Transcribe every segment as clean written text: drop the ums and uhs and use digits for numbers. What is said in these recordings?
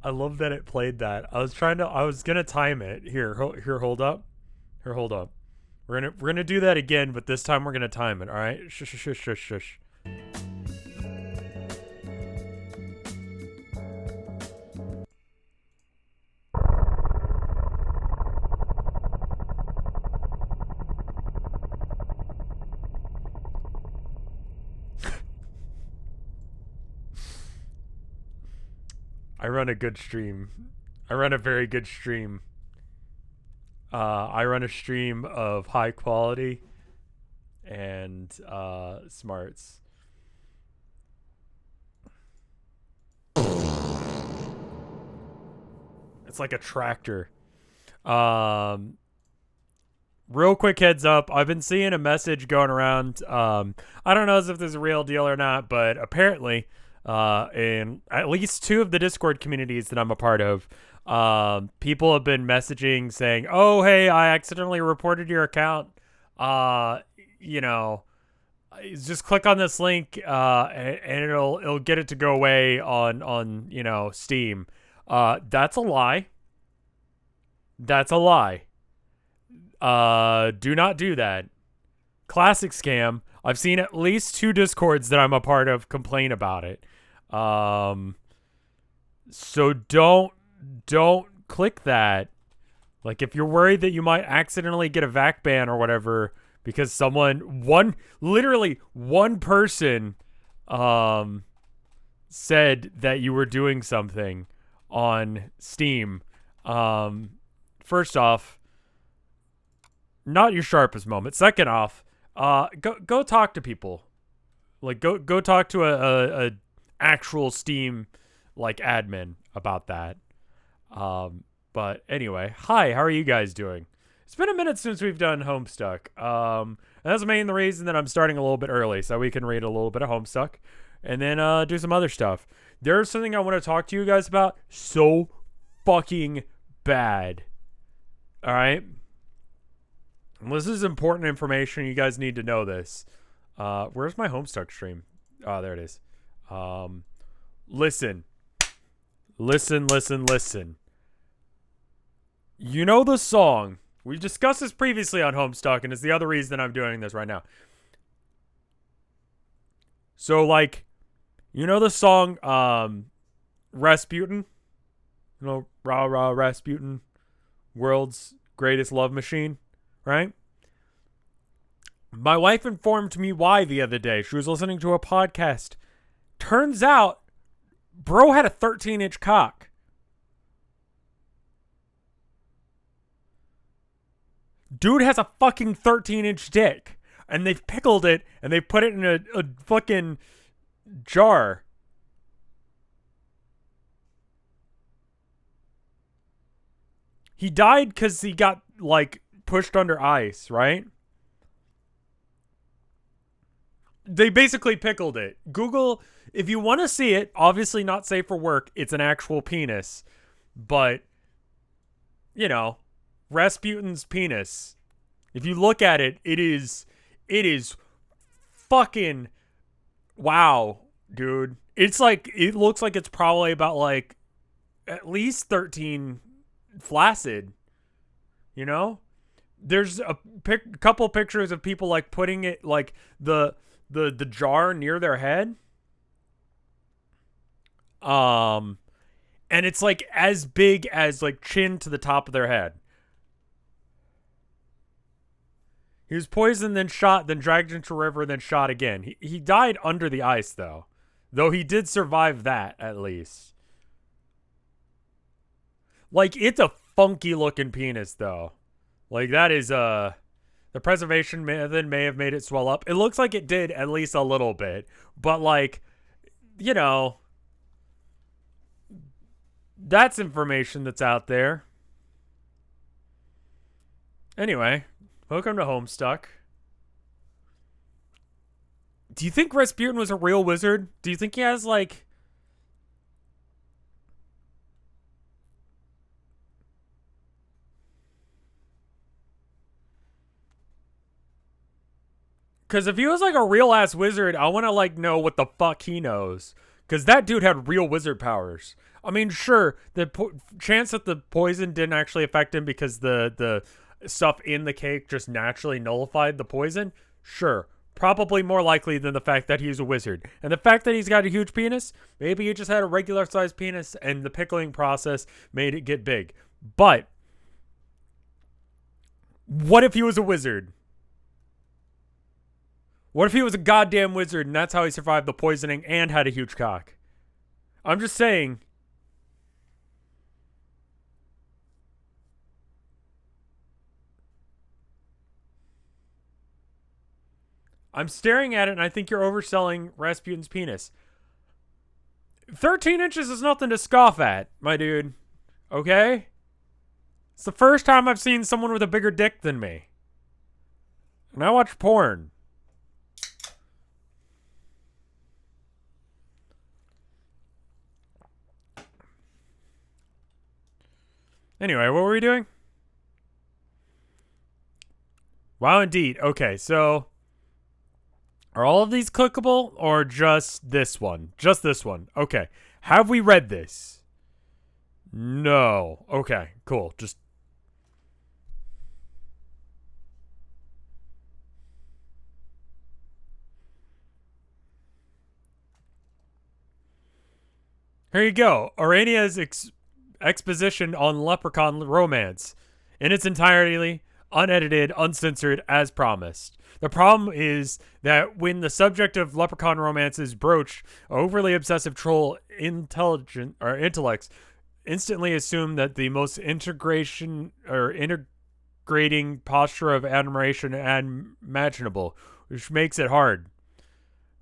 I love that it played that. I was gonna time it. Here, hold up. Here, hold up. We're gonna do that again, but this time we're gonna time it. All right. Shush, shush, shush, shush, shush. I run a good stream. I run a very good stream. I run a stream of high quality and smarts. It's like a tractor. Um, Real quick heads up. I've been seeing a message going around. I don't know if this is a real deal or not, but apparently, in at least two of the Discord communities that I'm a part of, people have been messaging saying, "Oh, hey, I accidentally reported your account. Uh, you know, just click on this link, and it'll get it to go away on Steam." That's a lie. That's a lie. Do not do that. Classic scam. I've seen at least two Discords that I'm a part of complain about it. Um, so don't click that. Like if you're worried that you might accidentally get a VAC ban or whatever because literally one person said that you were doing something on Steam. First off, not your sharpest moment. Second off, go talk to people. Like go talk to a actual Steam like admin about that. But anyway, hi, how are you guys doing? It's been a minute since we've done Homestuck. And that's mainly the reason that I'm starting a little bit early, so we can read a little bit of Homestuck and then do some other stuff. There's something I want to talk to you guys about so fucking bad. All right? This is important information. You guys need to know this. Where's my Homestuck stream? Oh, there it is. Listen. Listen. You know the song. We've discussed this previously on Homestuck, and it's the other reason I'm doing this right now. So, like, you know the song, Rasputin? You know, Rah Rah Rasputin? World's Greatest Love Machine, right? My wife informed me why the other day. She was listening to a podcast. Turns out, bro had a 13-inch cock. Dude has a fucking 13-inch dick. And they've pickled it and they put it in a fucking jar. He died because he got, like, pushed under ice, right? They basically pickled it. Google, if you want to see it, obviously not safe for work. It's an actual penis. But, you know, Rasputin's penis. If you look at it, it is fucking wow, dude. It's like, it looks like it's probably about like at least 13 flaccid, you know? There's a couple pictures of people like putting it like the jar near their head. And it's like as big as like chin to the top of their head. He was poisoned, then shot, then dragged into a river, then shot again. He died under the ice, though. Though he did survive that, at least. Like, it's a funky looking penis, though. Like, that is, the preservation method may have made it swell up. It looks like it did at least a little bit. But, like, you know, that's information that's out there. Anyway, welcome to Homestuck. Do you think Rasputin was a real wizard? Do you think he has, like... Because if he was, like, a real-ass wizard, I want to, like, know what the fuck he knows. Because that dude had real wizard powers. I mean, sure, the chance that the poison didn't actually affect him because the stuff in the cake just naturally nullified the poison, sure. Probably more likely than the fact that he's a wizard. And the fact that he's got a huge penis, maybe he just had a regular sized penis and the pickling process made it get big. But what if he was a wizard? What if he was a goddamn wizard and that's how he survived the poisoning and had a huge cock? I'm just saying. I'm staring at it and I think you're overselling Rasputin's penis. 13 inches is nothing to scoff at, my dude. Okay? It's the first time I've seen someone with a bigger dick than me. And I watch porn. Anyway, what were we doing? Wow, indeed. Okay, so are all of these clickable or just this one? Just this one. Okay. Have we read this? No. Okay, cool. Just here you go. Aurania's exposition on leprechaun romance in its entirety, unedited, uncensored, as promised. The problem is that when the subject of leprechaun romance is broached, overly obsessive troll intellects instantly assume that the most integrating posture of admiration imaginable, which makes it hard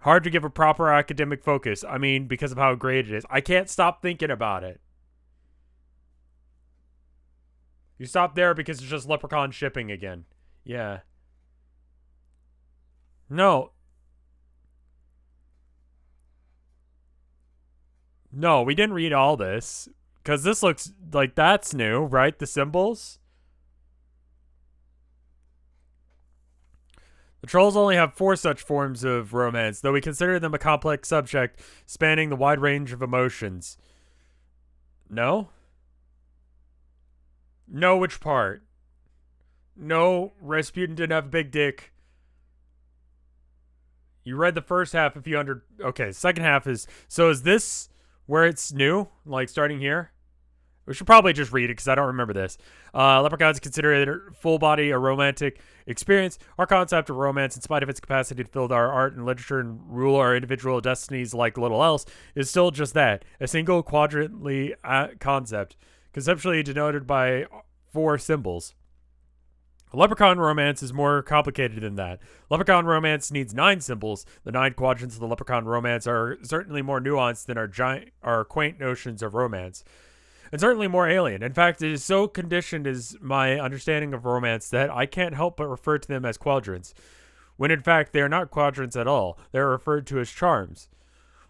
to give a proper academic focus. I mean, because of how great it is. I can't stop thinking about it. You stop there because it's just leprechaun shipping again. Yeah. No. No, we didn't read all this. Because this looks like that's new, right? The symbols. The trolls only have 4 such forms of romance, though we consider them a complex subject spanning the wide range of emotions. No? No, which part? No, Rasputin didn't have a big dick. You read the first half if you okay, second half is... So is this where it's new? Like, starting here? We should probably just read it because I don't remember this. Leprechauns consider it full body a romantic experience. Our concept of romance, in spite of its capacity to fill our art and literature and rule our individual destinies like little else, is still just that, a single quadrantly concept, conceptually denoted by 4 symbols. Leprechaun romance is more complicated than that. Leprechaun romance needs 9 symbols. The 9 quadrants of the leprechaun romance are certainly more nuanced than our quaint notions of romance. And certainly more alien. In fact, it is so conditioned is my understanding of romance that I can't help but refer to them as quadrants, when in fact they are not quadrants at all. They are referred to as charms.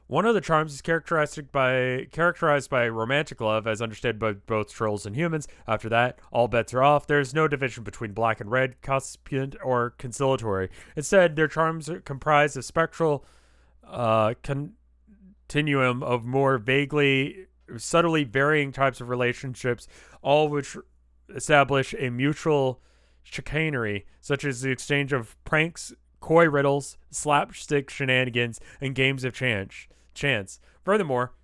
One of the charms is characterized by romantic love, as understood by both trolls and humans. After that, all bets are off. There is no division between black and red, conspicuous or conciliatory. Instead, their charms are comprised of spectral continuum of more subtly varying types of relationships, all which establish a mutual chicanery, such as the exchange of pranks, coy riddles, slapstick shenanigans, and games of chance. Furthermore,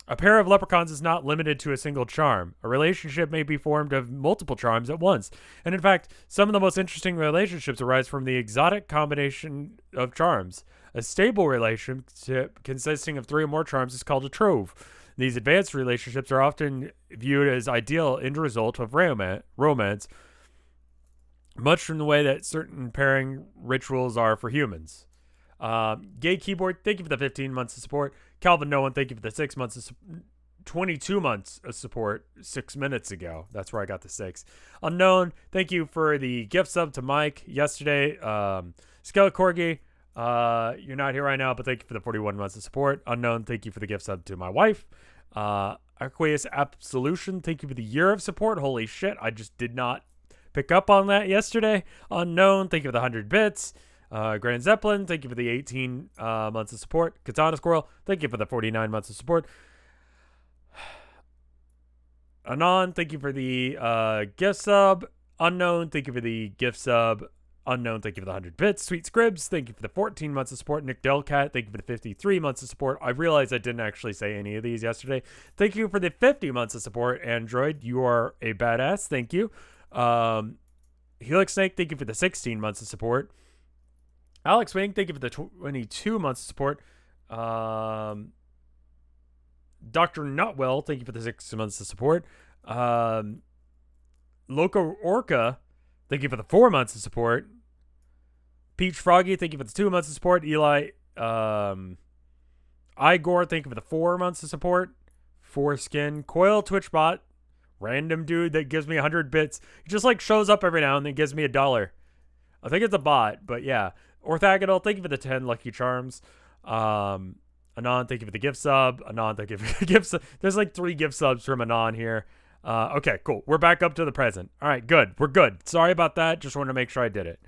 a pair of leprechauns is not limited to a single charm. A relationship may be formed of multiple charms at once. And in fact, some of the most interesting relationships arise from the exotic combination of charms. A stable relationship consisting of 3 or more charms is called a trove. These advanced relationships are often viewed as ideal end result of romance, much from the way that certain pairing rituals are for humans. Gay Keyboard, thank you for the 15 months of support. Calvin Nolan, thank you for the 6 months of 22 months of support 6 minutes ago. That's where I got the 6. Unknown, thank you for the gift sub to Mike yesterday. Skeleton Corgi, you're not here right now, but thank you for the 41 months of support. Unknown, thank you for the gift sub to my wife. Aqueous Absolution, thank you for the year of support. Holy shit, I just did not pick up on that yesterday. Unknown, thank you for the 100 bits. Grand Zeppelin, thank you for the 18 months of support. Katana Squirrel, thank you for the 49 months of support. Anon, thank you for the gift sub. Unknown, thank you for the gift sub. Unknown, thank you for the 100 bits. Sweet Scribs, thank you for the 14 months of support. Nick Delcat, thank you for the 53 months of support. I realized I didn't actually say any of these yesterday. Thank you for the 50 months of support. Android, you are a badass. Thank you. Helix Snake, thank you for the 16 months of support. Alex Wing, thank you for the 22 months of support. Dr. Nutwell, thank you for the 6 months of support. Loco Orca, thank you for the 4 months of support. Peach Froggy, thank you for the 2 months of support. Eli, Igor, thank you for the 4 months of support. Foreskin, Coil Twitchbot, random dude that gives me 100 bits. He just like shows up every now and then, gives me $1. I think it's a bot, but yeah. Orthogonal, thank you for the 10 lucky charms. Anon, thank you for the gift sub. Anon, thank you for the gift sub. There's like 3 gift subs from Anon here. Okay, cool. We're back up to the present. All right, good. We're good. Sorry about that. Just wanted to make sure I did it.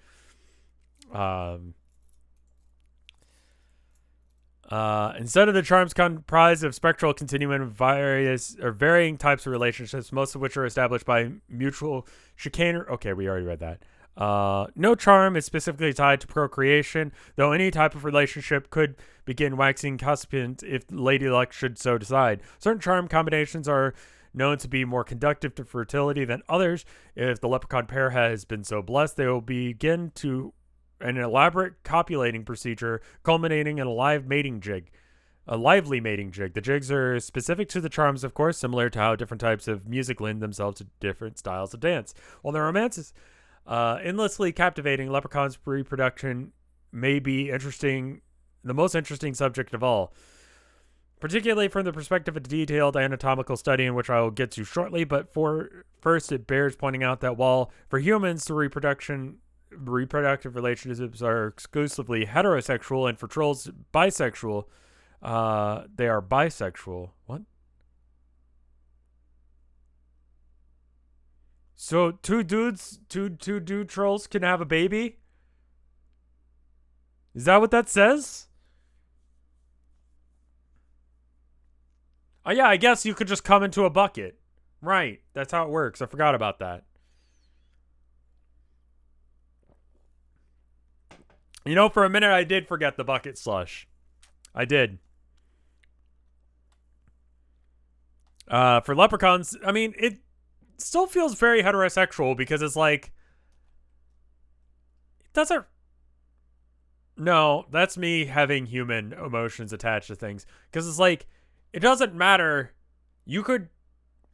Instead of the charms comprised of spectral continuum of various or varying types of relationships, most of which are established by mutual chicanery. Okay, we already read that. No charm is specifically tied to procreation, though any type of relationship could begin waxing cuspient if Lady Luck should so decide. Certain charm combinations are known to be more conductive to fertility than others. If the leprechaun pair has been so blessed, they will begin to an elaborate copulating procedure culminating in a lively mating jig. The jigs are specific to the charms, of course, similar to how different types of music lend themselves to different styles of dance. While the romance is endlessly captivating, leprechauns' reproduction may be the most interesting subject of all, particularly from the perspective of a detailed anatomical study in which I will get to shortly. But first, it bears pointing out that while for humans the reproductive relationships are exclusively heterosexual, and for trolls bisexual, they are bisexual. What? So two dude trolls can have a baby? Is that what that says? Oh yeah, I guess you could just come into a bucket. Right, that's how it works. I forgot about that. You know, for a minute I did forget the bucket slush. I did. For leprechauns, I mean, it still feels very heterosexual because it's like, it doesn't. No, that's me having human emotions attached to things. Because it's like, it doesn't matter. You could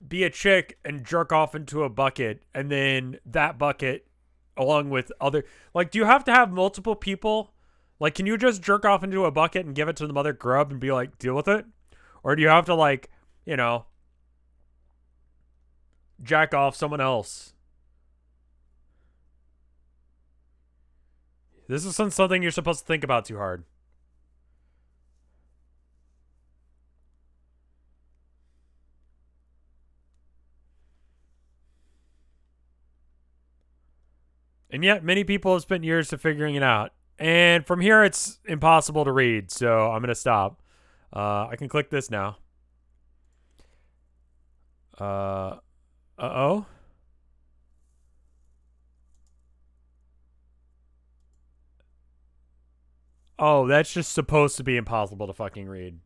be a chick and jerk off into a bucket, and then that bucket, along with other, like, do you have to have multiple people? Like, can you just jerk off into a bucket and give it to the mother grub and be like, deal with it? Or do you have to, like, you know, jack off someone else? This isn't something you're supposed to think about too hard. And yet, many people have spent years to figuring it out. And from here, it's impossible to read, so I'm going to stop. I can click this now. Uh-oh. Oh, that's just supposed to be impossible to fucking read.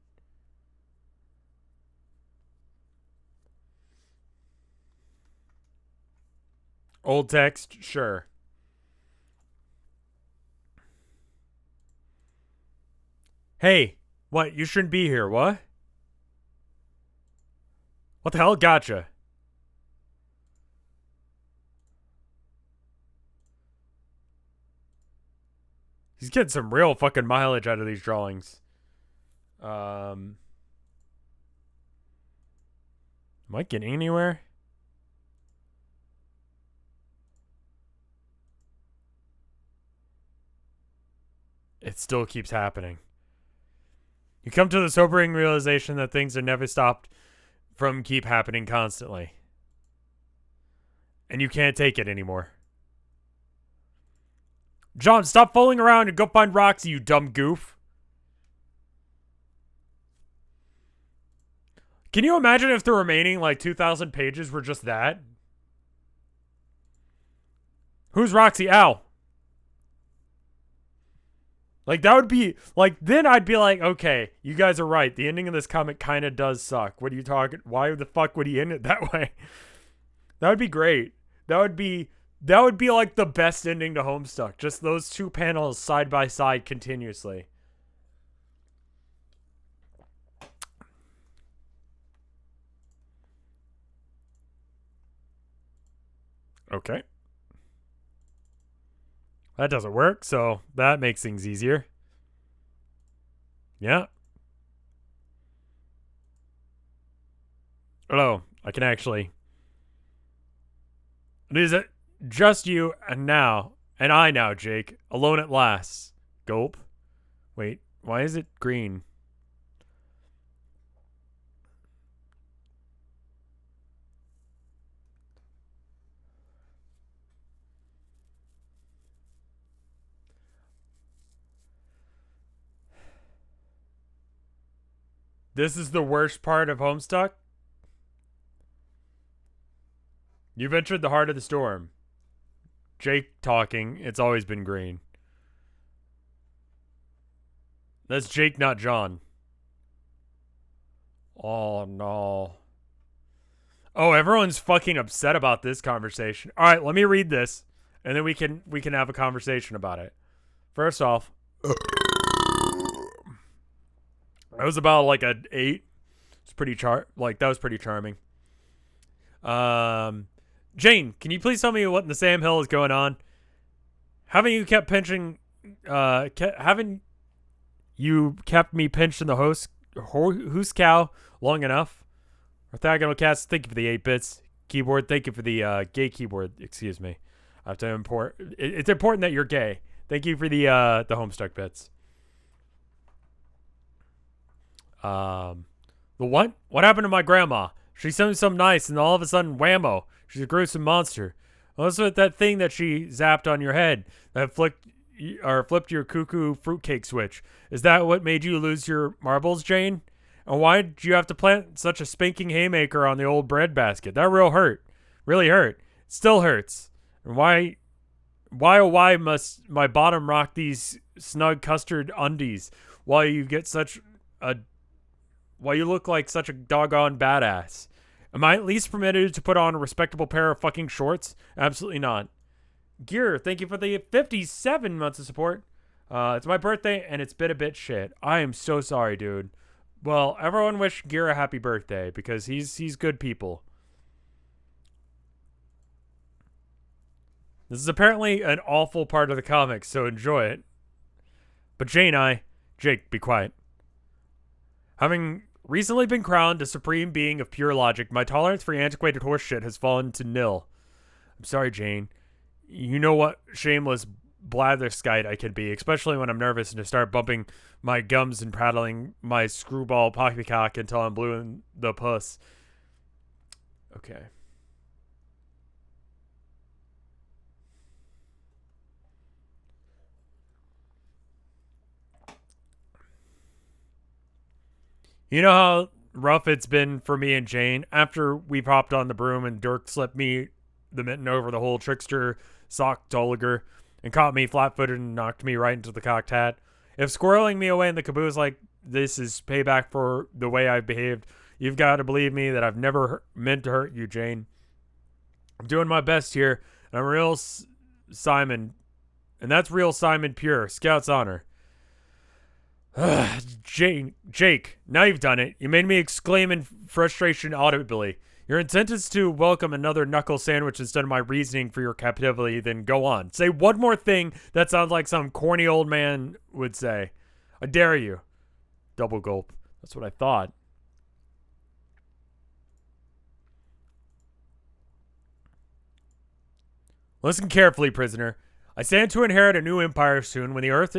Old text? Sure. Hey, what? You shouldn't be here. What? What the hell? Gotcha. He's getting some real fucking mileage out of these drawings. Am I getting anywhere? It still keeps happening. You come to the sobering realization that things are never stopped from keep happening constantly. And you can't take it anymore. John, stop fooling around and go find Roxy, you dumb goof. Can you imagine if the remaining, 2,000 pages were just that? Who's Roxy? Ow. That would be, then I'd be like, okay, you guys are right. The ending of this comic kind of does suck. What are you talking? Why the fuck would he end it that way? That would be great. That would be the best ending to Homestuck. Just those two panels side by side continuously. Okay. That doesn't work, so that makes things easier. Yeah. Hello. I can actually... Is it just you and I now, Jake, alone at last? Gulp. Wait, why is it green? This is the worst part of Homestuck? You've entered the heart of the storm. Jake talking. It's always been green. That's Jake, not John. Oh, no. Oh, everyone's fucking upset about this conversation. All right, let me read this, and then we can have a conversation about it. First off, that was about an 8. It's pretty that was pretty charming. Jane, can you please tell me what in the Sam Hill is going on? Haven't you kept pinching? Haven't you kept me pinched in the hoose cow long enough? Orthogonal cats, thank you for the 8 bits. Keyboard, thank you for the gay keyboard. Excuse me. I have to import. It's important that you're gay. Thank you for the Homestuck bits. The what? What happened to my grandma? She sent me something nice, and all of a sudden, whammo! She's a gruesome monster. What's with that thing that she zapped on your head that flipped your cuckoo fruitcake switch? Is that what made you lose your marbles, Jane? And why did you have to plant such a spanking haymaker on the old bread basket? That really hurt. It still hurts. And why must my bottom rock these snug custard undies while you look like such a doggone badass? Am I at least permitted to put on a respectable pair of fucking shorts? Absolutely not. Gear, thank you for the 57 months of support. It's my birthday, and it's been a bit shit. I am so sorry, dude. Well, everyone wish Gear a happy birthday, because he's good people. This is apparently an awful part of the comics, so enjoy it. But Jake, be quiet. Having recently been crowned a supreme being of pure logic, my tolerance for antiquated horseshit has fallen to nil. I'm sorry, Jane. You know what shameless blatherskite I can be, especially when I'm nervous and to start bumping my gums and prattling my screwball poppycock until I'm blue in the puss. Okay. You know how rough it's been for me and Jane after we popped on the broom and Dirk slipped me the mitten over the whole trickster sock Doliger and caught me flat-footed and knocked me right into the cocked hat? If squirreling me away in the caboose like this is payback for the way I've behaved, you've got to believe me that I've never meant to hurt you, Jane. I'm doing my best here, and I'm real Simon, and that's real Simon pure, Scout's honor. Jake, now you've done it. You made me exclaim in frustration audibly. Your intent is to welcome another knuckle sandwich instead of my reasoning for your captivity, then go on. Say one more thing that sounds like some corny old man would say. I dare you. Double gulp. That's what I thought. Listen carefully, prisoner. I stand to inherit a new empire soon. When the Earth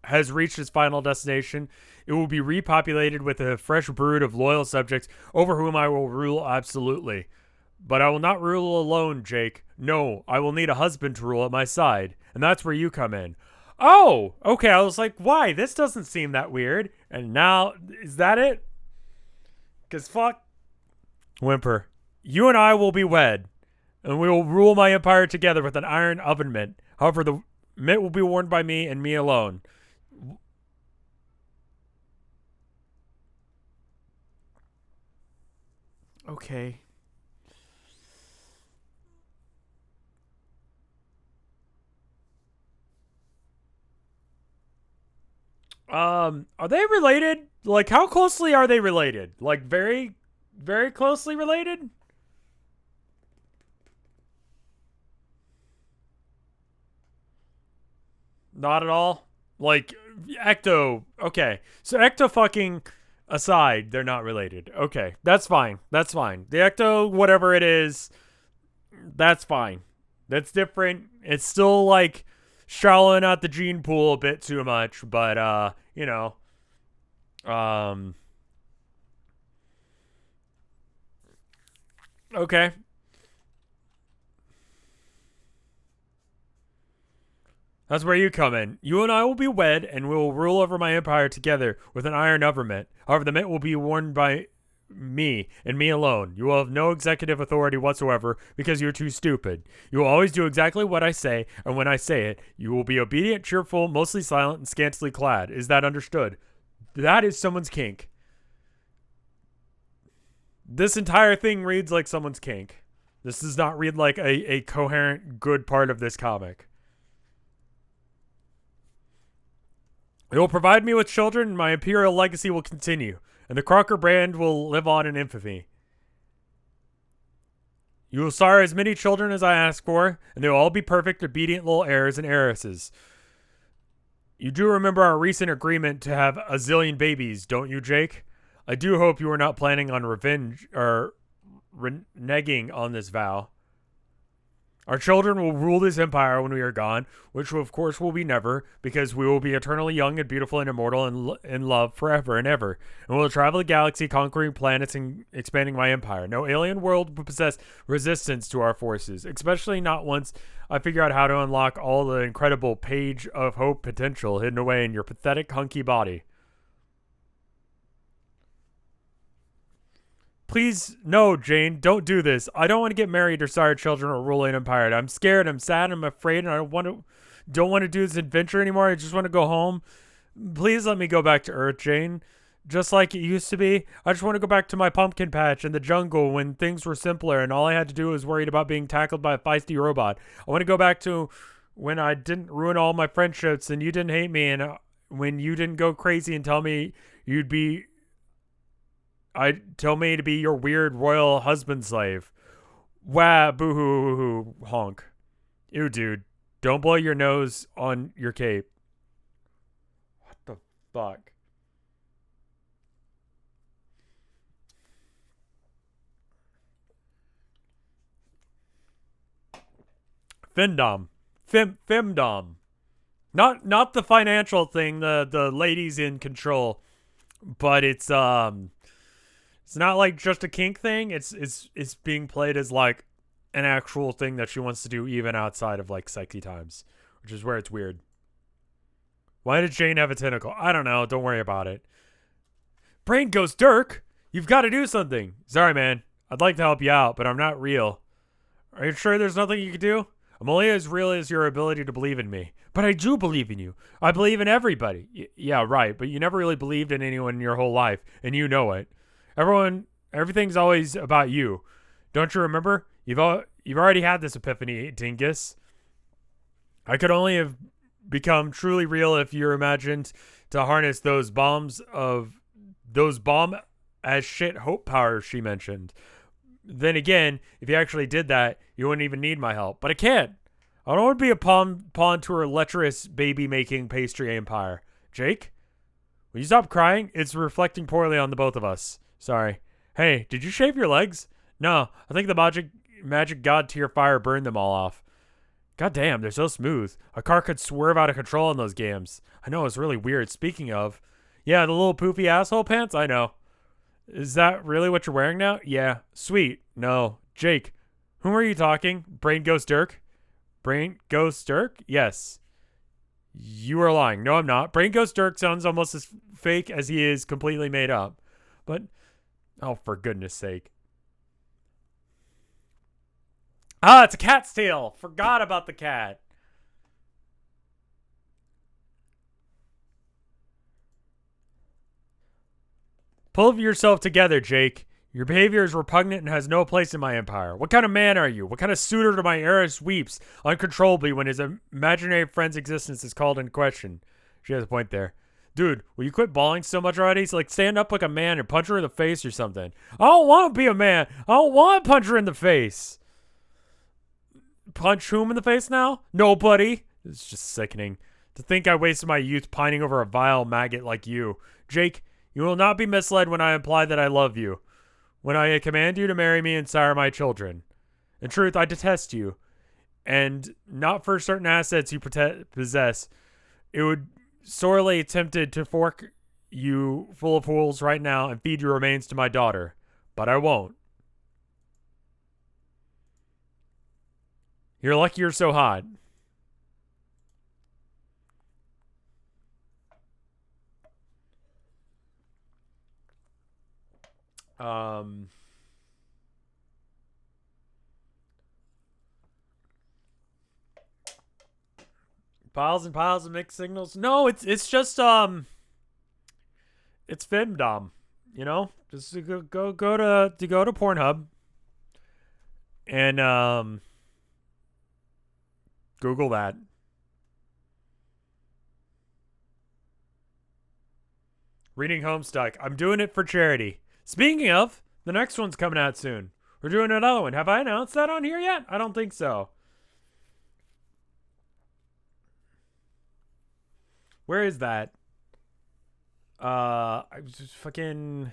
has reached its final destination, it will be repopulated with a fresh brood of loyal subjects over whom I will rule absolutely. But I will not rule alone, Jake. No, I will need a husband to rule at my side. And that's where you come in. Oh, okay. I was like, why? This doesn't seem that weird. And now, is that it? Because fuck. Whimper. You and I will be wed. And we will rule my empire together with an iron oven mitt. However, the mitt will be worn by me and me alone. Okay. Are they related? Like, how closely are they related? Like, very, very closely related? Not at all? Like, Ecto. Okay. So, Ecto fucking aside, they're not related. Okay. That's fine. That's fine. The Ecto, whatever it is, that's fine. That's different. It's still, like, shallow out the gene pool a bit too much, but, you know. Okay. That's where you come in. You and I will be wed, and we will rule over my empire together with an iron government. However, the mitt will be worn by me and me alone. You will have no executive authority whatsoever because you're too stupid. You will always do exactly what I say, and when I say it, you will be obedient, cheerful, mostly silent, and scantily clad. Is that understood? That is someone's kink. This entire thing reads like someone's kink. This does not read like a coherent, good part of this comic. It will provide me with children, and my imperial legacy will continue, and the Crocker brand will live on in infamy. You will sire as many children as I ask for, and they will all be perfect, obedient little heirs and heiresses. You do remember our recent agreement to have a zillion babies, don't you, Jake? I do hope you are not planning on revenge or reneging on this vow. Our children will rule this empire when we are gone, which of course will be never, because we will be eternally young and beautiful and immortal and in love forever and ever. And we will travel the galaxy, conquering planets and expanding my empire. No alien world will possess resistance to our forces, especially not once I figure out how to unlock all the incredible page of hope potential hidden away in your pathetic, hunky body. Please, no, Jane, don't do this. I don't want to get married or sire children or rule an empire. I'm scared, I'm sad, I'm afraid, and I don't want to do this adventure anymore. I just want to go home. Please let me go back to Earth, Jane. Just like it used to be. I just want to go back to my pumpkin patch in the jungle when things were simpler and all I had to do was worried about being tackled by a feisty robot. I want to go back to when I didn't ruin all my friendships and you didn't hate me and when you didn't go crazy and tell me tell me to be your weird royal husband slave. Wah, boo-hoo, honk. Ew, dude. Don't blow your nose on your cape. What the fuck? Femdom. Femdom. Not the financial thing, the ladies in control, but it's not like just a kink thing. It's being played as like an actual thing that she wants to do even outside of like sexy times, which is where it's weird. Why did Jane have a tentacle? I don't know. Don't worry about it. Brain Ghost Dirk, you've got to do something. Sorry, man. I'd like to help you out, but I'm not real. Are you sure there's nothing you can do? I'm only as real as your ability to believe in me. But I do believe in you. I believe in everybody. Yeah, right. But you never really believed in anyone in your whole life, and you know it. Everything's always about you. Don't you remember? You've already had this epiphany, Dingus. I could only have become truly real if you imagined to harness those bomb as shit hope powers she mentioned. Then again, if you actually did that, you wouldn't even need my help. But I can't. I don't want to be a pawn to her lecherous baby-making pastry empire. Jake? Will you stop crying? It's reflecting poorly on the both of us. Sorry. Hey, did you shave your legs? No, I think the magic god tier fire burned them all off. God damn, they're so smooth. A car could swerve out of control in those games. I know, it's really weird. Speaking of, yeah, the little poofy asshole pants? I know. Is that really what you're wearing now? Yeah. Sweet. No. Jake, whom are you talking? Brain Ghost Dirk? Brain Ghost Dirk? Yes. You are lying. No, I'm not. Brain Ghost Dirk sounds almost as fake as he is completely made up. But, oh, for goodness sake. Ah, it's a cat's tail. Forgot about the cat. Pull yourself together, Jake. Your behavior is repugnant and has no place in my empire. What kind of man are you? What kind of suitor to my heiress weeps uncontrollably when his imaginary friend's existence is called in question? She has a point there. Dude, will you quit bawling so much already? It's like stand up like a man and punch her in the face or something. I don't want to be a man. I don't want to punch her in the face. Punch whom in the face now? Nobody. It's just sickening. To think I wasted my youth pining over a vile maggot like you. Jake, you will not be misled when I imply that I love you. When I command you to marry me and sire my children. In truth, I detest you. And not for certain assets you possess. It would sorely tempted to fork you full of holes right now and feed your remains to my daughter. But I won't. You're lucky you're so hot. Piles and piles of mixed signals. No, it's just it's femdom. You know, just to go to Pornhub and Google that. Reading Homestuck. I'm doing it for charity. Speaking of, the next one's coming out soon. We're doing another one. Have I announced that on here yet? I don't think so. Where is that? I was just fucking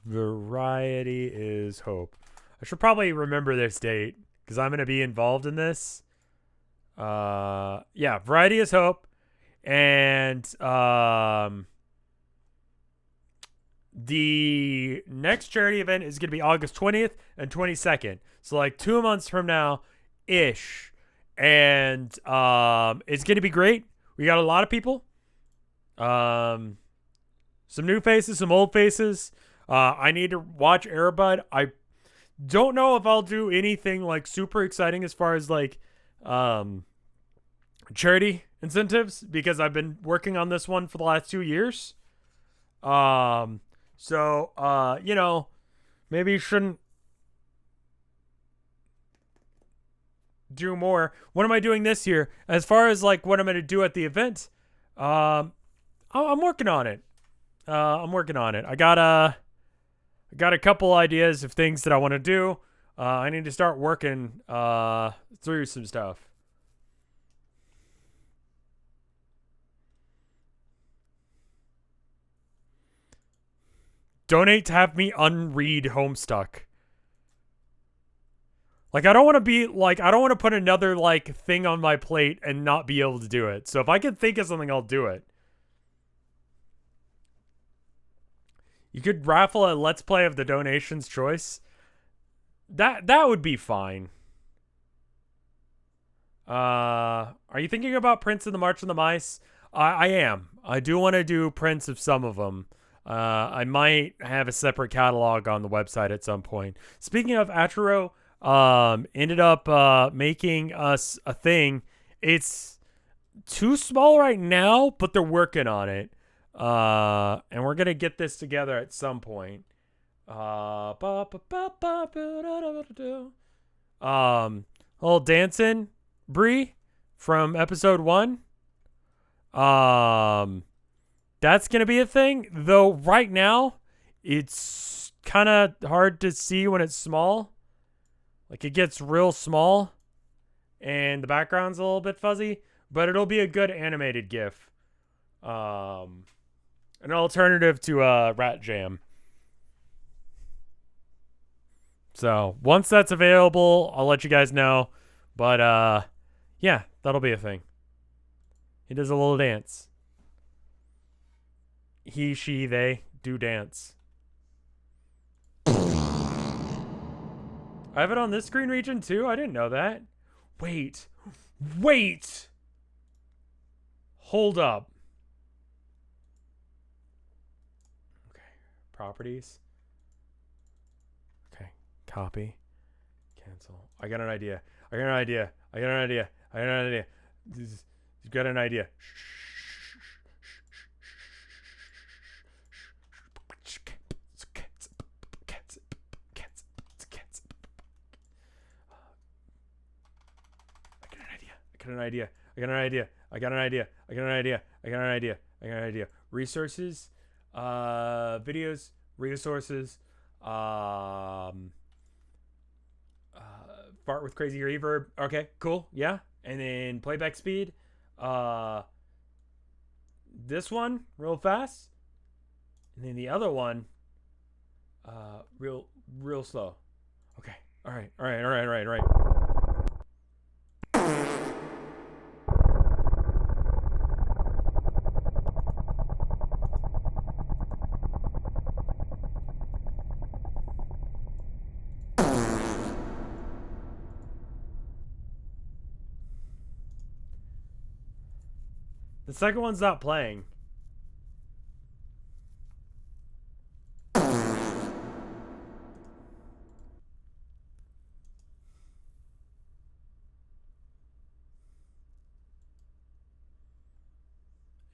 variety is hope. I should probably remember this date because I'm gonna be involved in this. Yeah, variety is hope, and the next charity event is gonna be August 20th and 22nd. So like 2 months from now, ish. And it's gonna be great. We got a lot of people. Some new faces, some old faces. I need to watch Airbud. I don't know if I'll do anything like super exciting as far as like charity incentives because I've been working on this one for the last 2 years. So you know, maybe you shouldn't do more. What am I doing this year? As far as like what I'm going to do at the event, I'm working on it. I'm working on it. I got a couple ideas of things that I want to do. I need to start working through some stuff. Donate to have me unread Homestuck. Like, I don't want to put another, like, thing on my plate and not be able to do it. So if I can think of something, I'll do it. You could raffle a Let's Play of the donation's choice. That would be fine. Are you thinking about Prince of the March of the Mice? I am. I do want to do prints of some of them. I might have a separate catalog on the website at some point. Speaking of Atro, ended up making us a thing. It's too small right now, but they're working on it. And we're gonna get this together at some point. Little dancing Bree from episode 1. That's gonna be a thing. Though right now, it's kind of hard to see when it's small. Like, it gets real small, and the background's a little bit fuzzy, but it'll be a good animated GIF. An alternative to Rat Jam. So, once that's available, I'll let you guys know. But, yeah, that'll be a thing. He does a little dance. He, she, they do dance. I have it on this screen region too? I didn't know that. Wait. Wait! Hold up. Okay. Properties. Okay. Copy. Cancel. I got an idea. I got an idea. I got an idea. I got an idea. You got an idea. I got an idea. I got an idea. I got an idea. I got an idea. I got an idea. I got an idea. Resources, videos, resources, fart with crazy reverb. Okay, cool. Yeah. And then playback speed. This one real fast. And then the other one real slow. Okay. All right. All right. All right. All right. All right. The second one's not playing.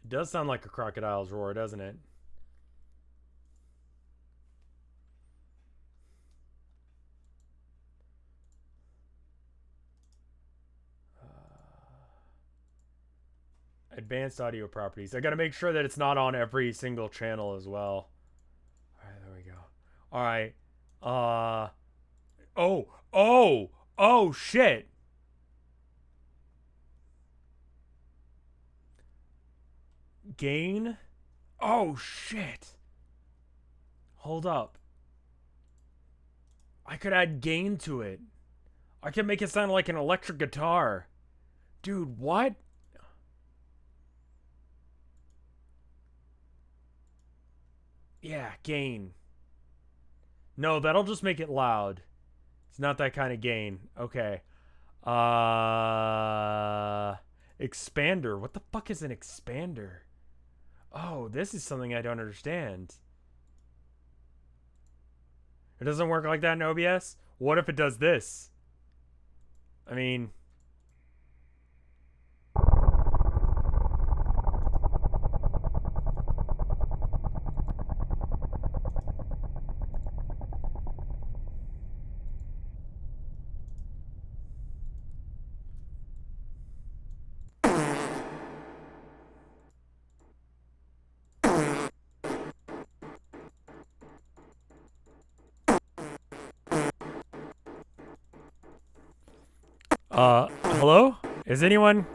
It does sound like a crocodile's roar, doesn't it? Advanced audio properties. I gotta make sure that it's not on every single channel as well. Alright, there we go. Alright. Oh, shit. Gain? Oh, shit. Hold up. I could add gain to it. I could make it sound like an electric guitar. Dude, what? Yeah, gain. No, that'll just make it loud. It's not that kind of gain. Okay. Expander. What the fuck is an expander? Oh, this is something I don't understand. It doesn't work like that in OBS? What if it does this? I mean... hello? Is anyone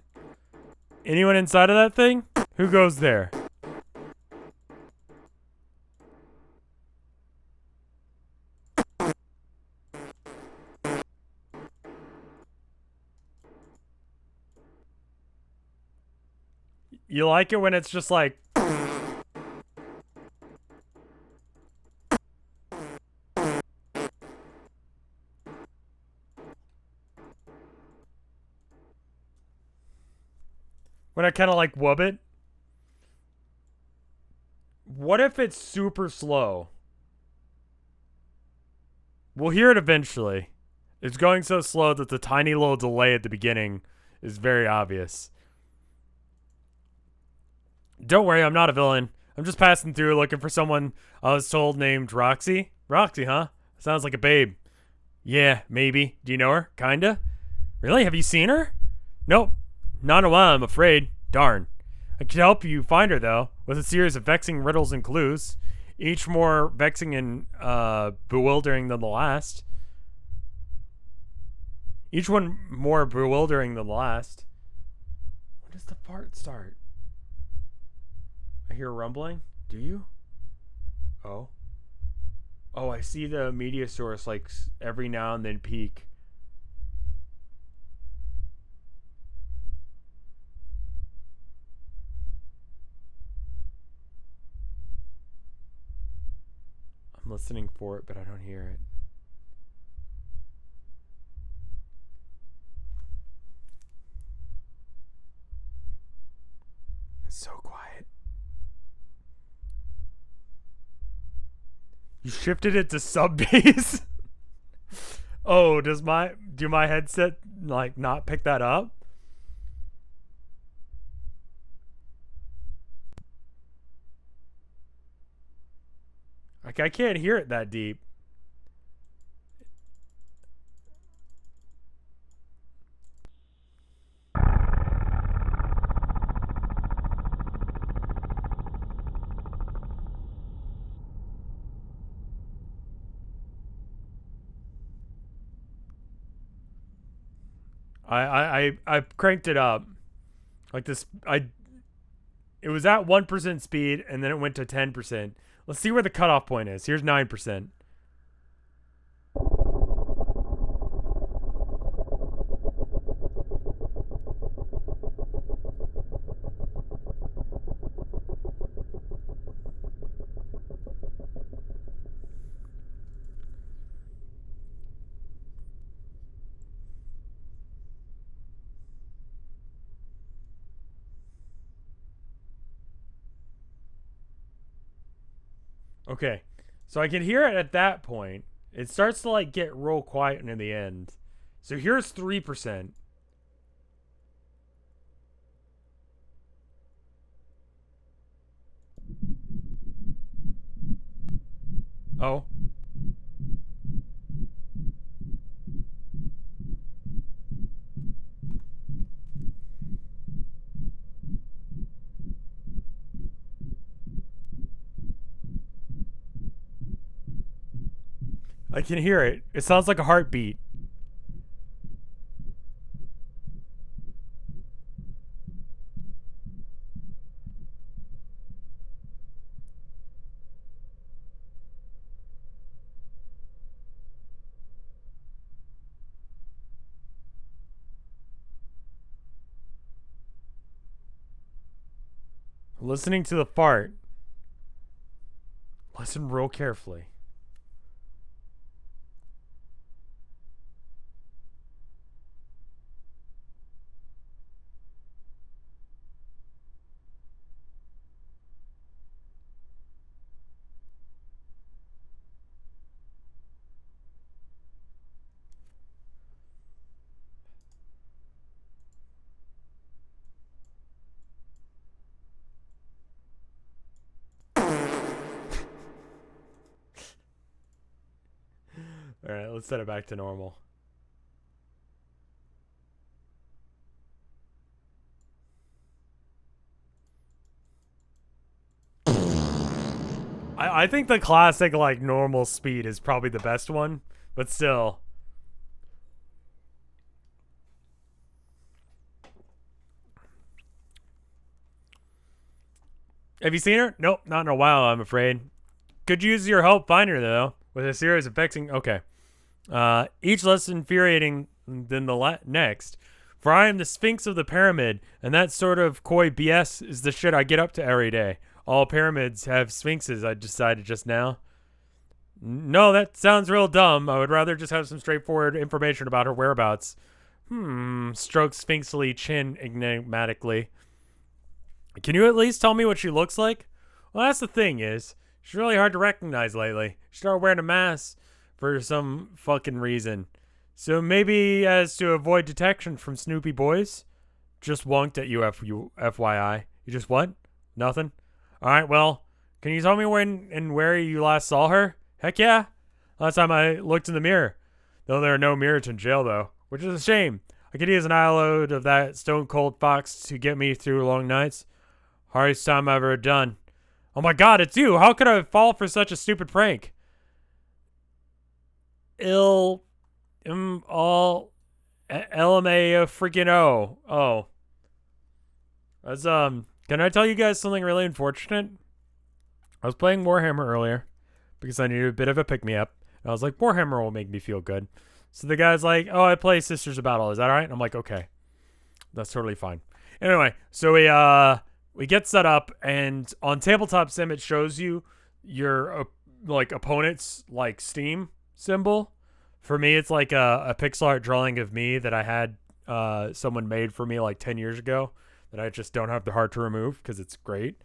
inside of that thing? Who goes there? You like it when it's just like... When I kind of like wub it? What if it's super slow? We'll hear it eventually. It's going so slow that the tiny little delay at the beginning is very obvious. Don't worry, I'm not a villain. I'm just passing through looking for someone I was told named Roxy. Roxy, huh? Sounds like a babe. Yeah, maybe. Do you know her? Kinda? Really? Have you seen her? Nope. Not in a while, I'm afraid. Darn. I could help you find her, though, with a series of vexing riddles and clues, each more vexing and bewildering than the last. Each one more bewildering than the last. When does the fart start? I hear rumbling. Do you? Oh. Oh, I see the media source like every now and then peak. I'm listening for it, but I don't hear it. You shifted it to sub bass. Oh, do my headset like not pick that up? Like I can't hear it that deep. I cranked it up. Like this it was at 1% speed and then it went to 10%. Let's see where the cutoff point is. Here's 9%. Okay. So I can hear it at that point. It starts to like get real quiet near the end. So here's 3%. Oh. I can hear it. It sounds like a heartbeat. Listening to the fart. Listen real carefully. All right, let's set it back to normal. I think the classic like normal speed is probably the best one, but still. Have you seen her? Nope, not in a while, I'm afraid. Could use your help finding her though, with a series of vexing. Okay. Each less infuriating than the next. For I am the Sphinx of the pyramid, and that sort of coy BS is the shit I get up to every day. All pyramids have sphinxes, I decided just now. No, that sounds real dumb. I would rather just have some straightforward information about her whereabouts. Strokes sphinxily chin enigmatically. Can you at least tell me what she looks like? Well, that's the thing is, she's really hard to recognize lately. She started wearing a mask for some fucking reason. So maybe as to avoid detection from Snoopy boys? Just wunked at you, FYI. You just what? Nothing? Alright, well, can you tell me when and where you last saw her? Heck yeah. Last time I looked in the mirror. Though there are no mirrors in jail, though. Which is a shame. I could use an eye load of that stone cold fox to get me through long nights. Hardest time I've ever done. Oh my god, it's you! How could I fall for such a stupid prank? All LMA freaking O. Oh. That's, can I tell you guys something really unfortunate? I was playing Warhammer earlier because I needed a bit of a pick-me-up. And I was like, Warhammer will make me feel good. So the guy's like, oh, I play Sisters of Battle. Is that all right? And I'm like, okay. That's totally fine. Anyway, so we get set up, and on Tabletop Sim, it shows you your, like, opponent's, like, Steam symbol. For me, it's like a pixel art drawing of me that I had someone made for me, like, 10 years ago that I just don't have the heart to remove because it's great.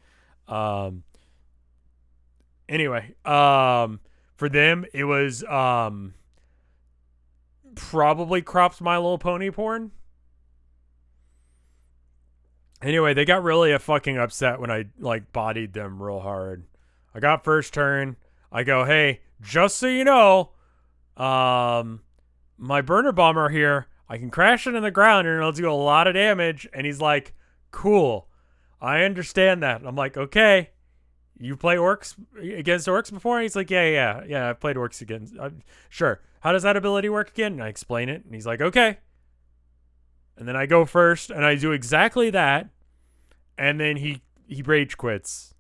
Anyway, For them, it was probably cropped My Little Pony porn. Anyway, they got really fucking upset when I like bodied them real hard. I got first turn. I go, hey, just so you know, my burner bomber here, I can crash it in the ground and it'll do a lot of damage. And he's like, cool. I understand that. I'm like, okay. You play orcs against orcs before? And he's like, yeah. I've played orcs against. Sure. How does that ability work again? And I explain it. And he's like, okay. And then I go first and I do exactly that. And then he rage quits.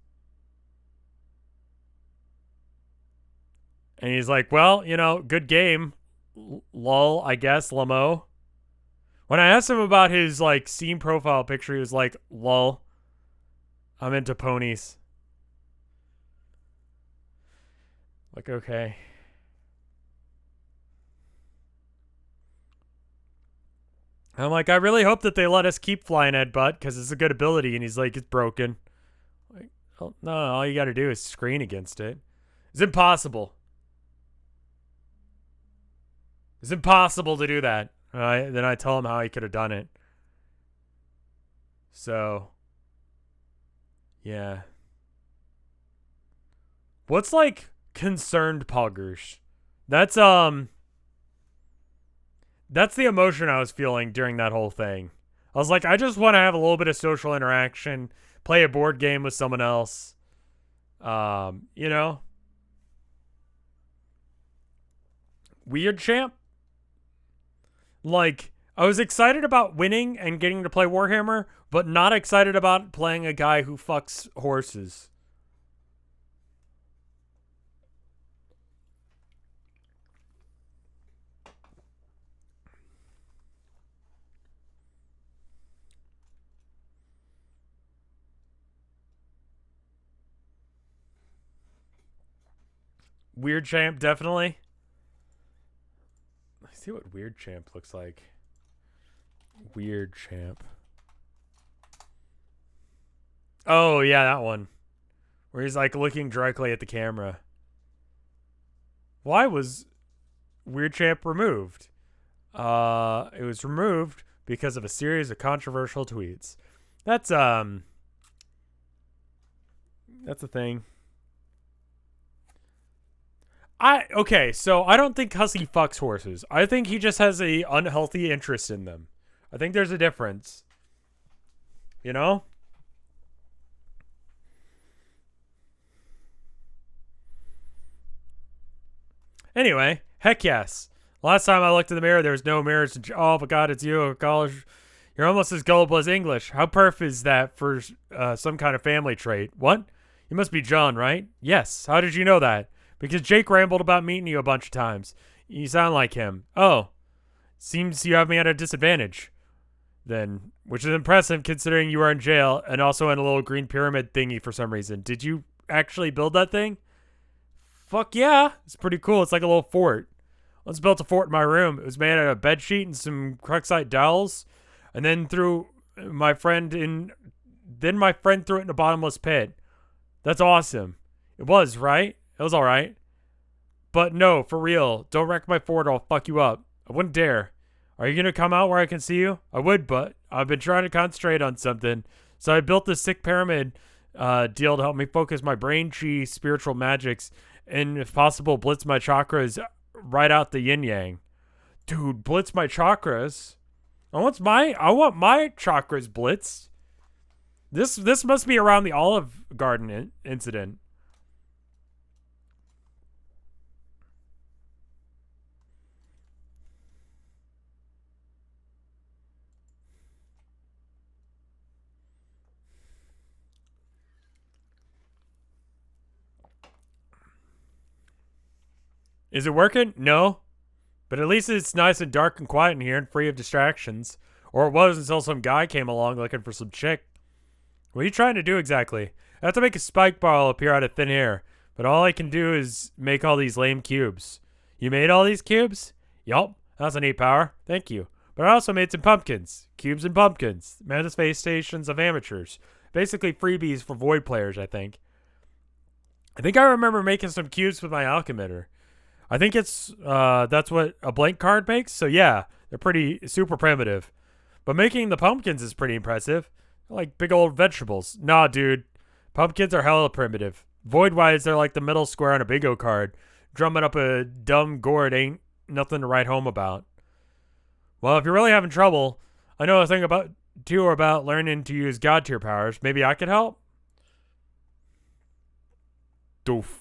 And he's like, well, you know, good game. Lol, I guess, Lamo. When I asked him about his, like, Steam profile picture, he was like, lol, I'm into ponies. Like, okay. I'm like, I really hope that they let us keep Flying Headbutt because it's a good ability. And he's like, it's broken. Like, oh, no, all you got to do is screen against it. It's impossible. It's impossible to do that. Then I tell him how he could have done it. So, yeah. What's like concerned poggers? That's the emotion I was feeling during that whole thing. I was like, I just want to have a little bit of social interaction, play a board game with someone else. You know? Weird champ? Like, I was excited about winning and getting to play Warhammer, but not excited about playing a guy who fucks horses. Weird champ, definitely. Let's see what weird champ looks like. Weird champ. Oh, yeah, that one. Where he's like looking directly at the camera. Why was Weird Champ removed? It was removed because of a series of controversial tweets. That's a thing. Okay, so I don't think Hussy fucks horses. I think he just has a unhealthy interest in them. I think there's a difference. You know? Anyway, heck yes. Last time I looked in the mirror, there was no mirrors. Oh my god, it's you, college. You're almost as gullible as English. How perf is that for some kind of family trait? What? You must be John, right? Yes. How did you know that? Because Jake rambled about meeting you a bunch of times. You sound like him. Oh. Seems you have me at a disadvantage. Then, which is impressive considering you are in jail and also in a little green pyramid thingy for some reason. Did you actually build that thing? Fuck yeah. It's pretty cool. It's like a little fort. Once built a fort in my room. It was made out of a bed sheet and some Cruxite dowels. And then my friend threw it in a bottomless pit. That's awesome. It was, right? It was alright. But no, for real. Don't wreck my fort or I'll fuck you up. I wouldn't dare. Are you going to come out where I can see you? I would, but I've been trying to concentrate on something. So I built this sick pyramid deal to help me focus my brain chi spiritual magics and, if possible, blitz my chakras right out the yin-yang. Dude, blitz my chakras? I want my chakras blitzed. This must be around the Olive Garden incident. Is it working? No. But at least it's nice and dark and quiet in here and free of distractions. Or it was until some guy came along looking for some chick. What are you trying to do exactly? I have to make a spike ball appear out of thin air. But all I can do is make all these lame cubes. You made all these cubes? Yup. That's a neat power. Thank you. But I also made some pumpkins. Cubes and pumpkins. Manifestations of amateurs. Basically freebies for void players, I think. I think I remember making some cubes with my alchemitter. I think it's that's what a blank card makes. So yeah, they're pretty super primitive. But making the pumpkins is pretty impressive. They're like big old vegetables. Nah, dude. Pumpkins are hella primitive. Void-wise, they're like the middle square on a bingo card. Drumming up a dumb gourd ain't nothing to write home about. Well, if you're really having trouble, I know a thing about learning to use god tier powers. Maybe I could help? Doof.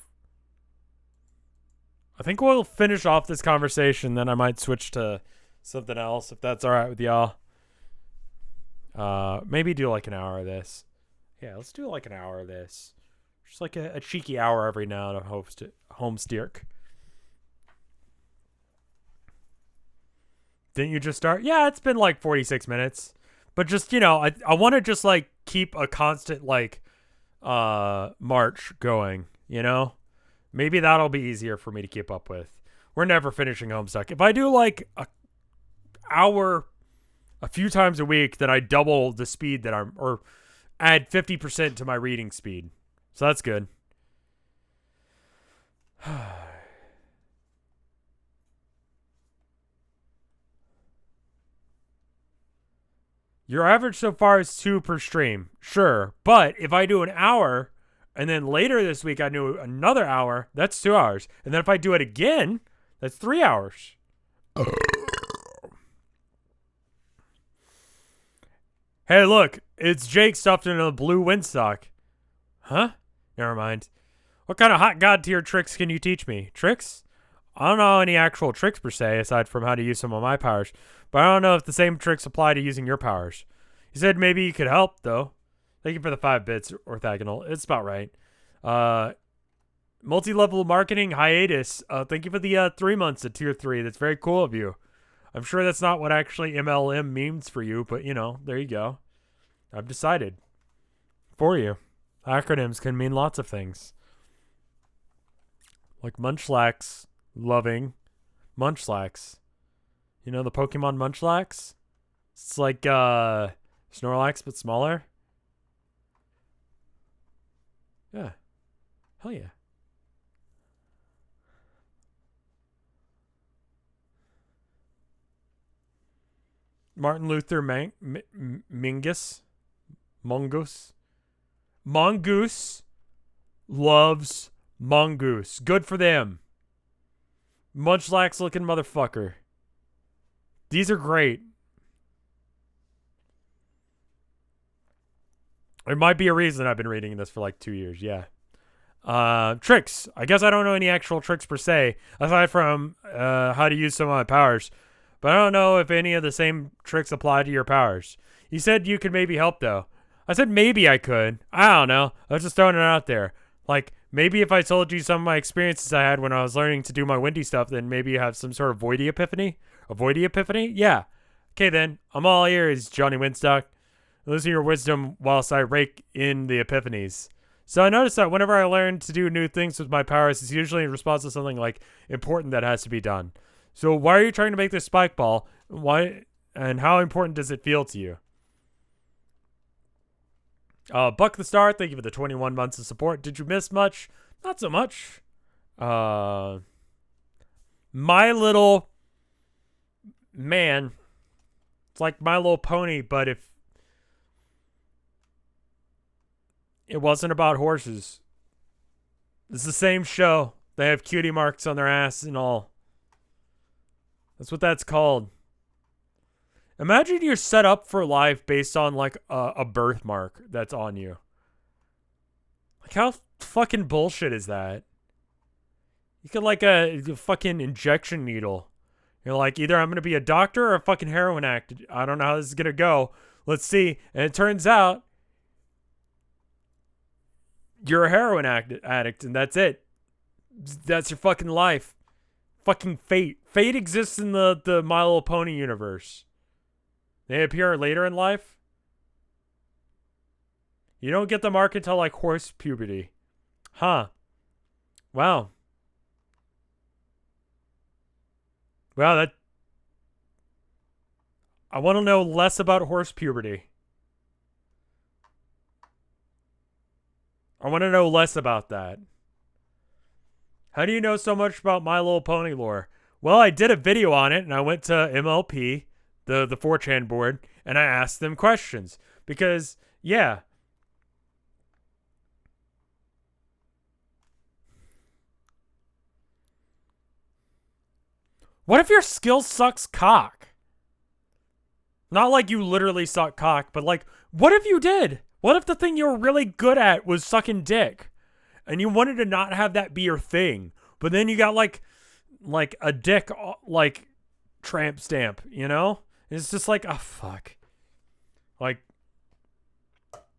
I think we'll finish off this conversation, then I might switch to something else if that's alright with y'all. Maybe do like an hour of this. Yeah, let's do like an hour of this. Just like a cheeky hour every now to host it. Homestuck. Didn't you just start? Yeah, it's been like 46 minutes. But just, I want to just like keep a constant like march going, Maybe that'll be easier for me to keep up with. We're never finishing Homestuck. If I do like a hour a few times a week, then I double the speed or add 50% to my reading speed. So that's good. Your average so far is 2 per stream. Sure. But if I do an hour, and then later this week I do another hour, that's 2 hours. And then if I do it again, that's 3 hours. Hey, look. It's Jake stuffed in a blue windsock. Huh? Never mind. What kind of hot god tier tricks can you teach me? Tricks? I don't know any actual tricks per se, aside from how to use some of my powers. But I don't know if the same tricks apply to using your powers. You said maybe you could help, though. Thank you for the 5 bits, orthogonal. It's about right. Multi-level marketing hiatus. Thank you for the 3 months at tier 3. That's very cool of you. I'm sure that's not what actually MLM means for you, but, there you go. I've decided. For you. Acronyms can mean lots of things. Like Munchlax. Loving. Munchlax. You know the Pokemon Munchlax? It's like Snorlax, but smaller. Yeah. Hell yeah. Martin Luther Mingus. Mongoose. Mongoose loves mongoose. Good for them. Munchlax looking motherfucker. These are great. There might be a reason I've been reading this for like 2 years. Yeah. Tricks. I guess I don't know any actual tricks per se, aside from how to use some of my powers. But I don't know if any of the same tricks apply to your powers. You said you could maybe help, though. I said maybe I could. I don't know. I was just throwing it out there. Like, maybe if I told you some of my experiences I had when I was learning to do my windy stuff, then maybe you have some sort of voidy epiphany? A voidy epiphany? Yeah. Okay, then. I'm all ears, Johnny Winstock. Losing your wisdom whilst I rake in the epiphanies. So I noticed that whenever I learn to do new things with my powers, it's usually in response to something like important that has to be done. So why are you trying to make this spike ball? Why and how important does it feel to you? Buck the Star, thank you for the 21 months of support. Did you miss much? Not so much. My Little Man. It's like My Little Pony, but if it wasn't about horses. It's the same show. They have cutie marks on their ass and all. That's what that's called. Imagine you're set up for life based on like a birthmark that's on you. Like how fucking bullshit is that? You could like a fucking injection needle. You're like, either I'm going to be a doctor or a fucking heroin addict. I don't know how this is going to go. Let's see. And it turns out you're a heroin addict and that's it. That's your fucking life. Fucking fate. Fate exists in the My Little Pony universe. They appear later in life. You don't get the mark until like horse puberty. Huh. Wow. Wow, that... I want to know less about horse puberty. I want to know less about that. How do you know so much about My Little Pony lore? Well, I did a video on it, and I went to MLP, the 4chan board, and I asked them questions. Because, yeah. What if your skill sucks cock? Not like you literally suck cock, but like, what if you did? What if the thing you were really good at was sucking dick? And you wanted to not have that be your thing. But then you got like a dick, like, tramp stamp, you know? It's just like, oh, fuck. Like,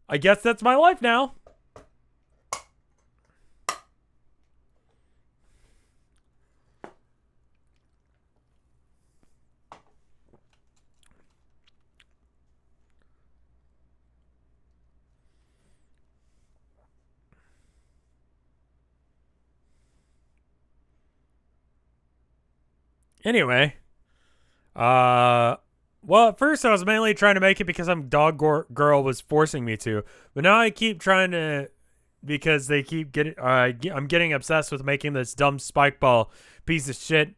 I guess that's my life now. Anyway, well, at first I was mainly trying to make it because some dog girl was forcing me to, but now I keep trying to because they keep getting. I'm getting obsessed with making this dumb spike ball piece of shit,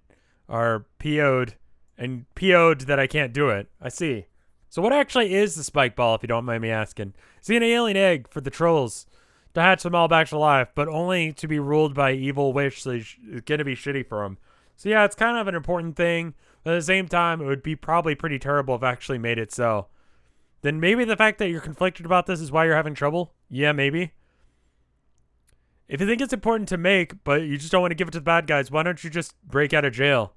or PO'd that I can't do it. I see. So what actually is the spike ball, if you don't mind me asking? See, an alien egg for the trolls to hatch them all back to life, but only to be ruled by evil wish. So it's gonna be shitty for them. So yeah, it's kind of an important thing. But at the same time, it would be probably pretty terrible if I actually made it so. Then maybe the fact that you're conflicted about this is why you're having trouble? Yeah, maybe. If you think it's important to make, but you just don't want to give it to the bad guys, why don't you just break out of jail?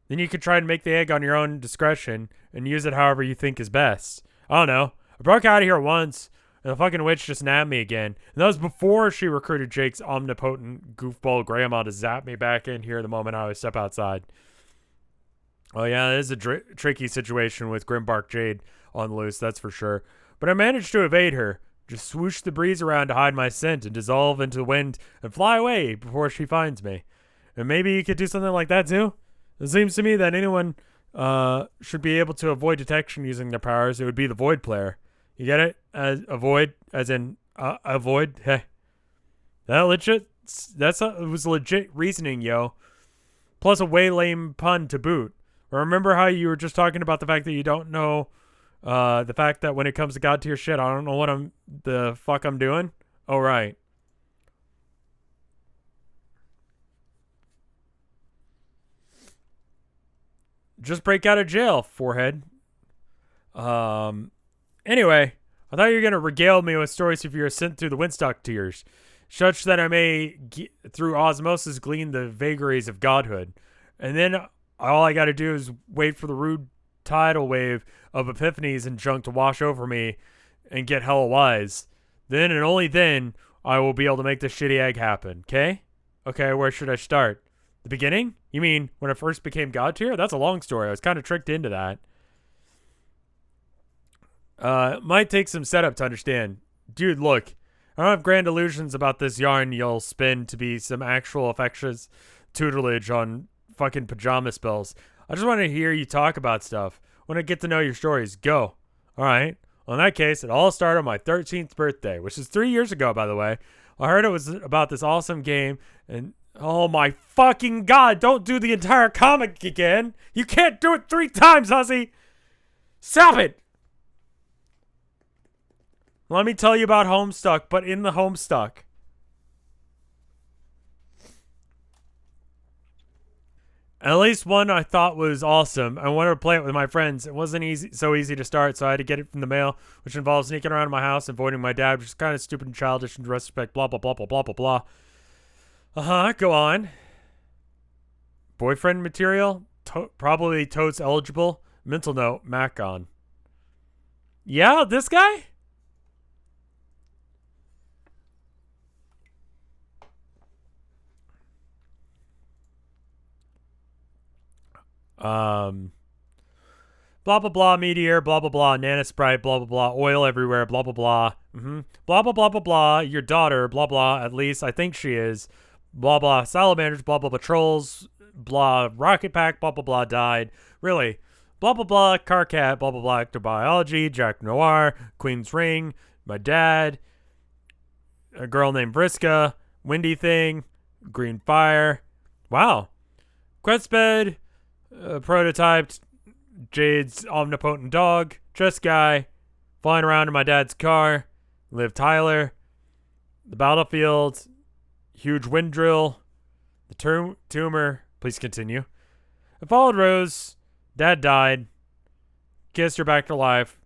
Then you could try and make the egg on your own discretion and use it however you think is best. I don't know. I broke out of here once, and the fucking witch just nabbed me again. And that was before she recruited Jake's omnipotent goofball grandma to zap me back in here the moment I would step outside. Oh yeah, it is a tricky situation with Grimbark Jade on the loose, that's for sure. But I managed to evade her. Just swoosh the breeze around to hide my scent and dissolve into the wind and fly away before she finds me. And maybe you could do something like that too? It seems to me that anyone should be able to avoid detection using their powers. It would be the Void player. You get it? Avoid, as in avoid. Hey, it was legit reasoning, yo. Plus a way lame pun to boot. Remember how you were just talking about the fact that you don't know, the fact that when it comes to God tier shit, I don't know what the fuck I'm doing? Oh, right. Just break out of jail, forehead. Anyway, I thought you were going to regale me with stories of your ascent through the Homestuck tiers, such that I may, through osmosis, glean the vagaries of godhood. And then all I got to do is wait for the rude tidal wave of epiphanies and junk to wash over me and get hella wise. Then and only then I will be able to make this shitty egg happen, okay? Okay, where should I start? The beginning? You mean when I first became God tier? That's a long story. I was kind of tricked into that. It might take some setup to understand. Dude, look. I don't have grand illusions about this yarn you'll spin to be some actual affectionate tutelage on fucking pajama spells. I just want to hear you talk about stuff. I want to get to know your stories. Go. Alright. Well, in that case, it all started on my 13th birthday, which is 3 years ago, by the way. I heard it was about this awesome game, and oh my fucking god, don't do the entire comic again. You can't do it 3 times, hussy. Stop it. Let me tell you about Homestuck, but in the Homestuck. At least one I thought was awesome. I wanted to play it with my friends. It wasn't so easy to start, so I had to get it from the mail, which involves sneaking around my house, avoiding my dad, which is kind of stupid and childish in retrospect, blah, blah, blah, blah, blah, blah, blah. Uh-huh, go on. Boyfriend material? Probably totes eligible. Mental note, Mac on. Yeah, this guy? Blah, blah, blah, meteor, blah, blah, blah, nanosprite, blah, blah, blah, oil everywhere, blah, blah, blah. Blah, blah, blah, blah, blah, your daughter, blah, blah, at least I think she is. Blah, blah, salamanders, blah, blah, blah, trolls, blah, rocket pack, blah, blah, blah, died. Really. Blah, blah, blah, car cat, blah, blah, blah, ectobiology, Jack Noir, Queen's Ring, my dad, a girl named Vriska, Windy Thing, green fire. Wow. Quest bed, prototyped Jade's omnipotent dog, chess guy, flying around in my dad's car, Liv Tyler, the battlefield, huge wind drill, the tumor. Please continue. I followed Rose. Dad died. Kissed her back to life.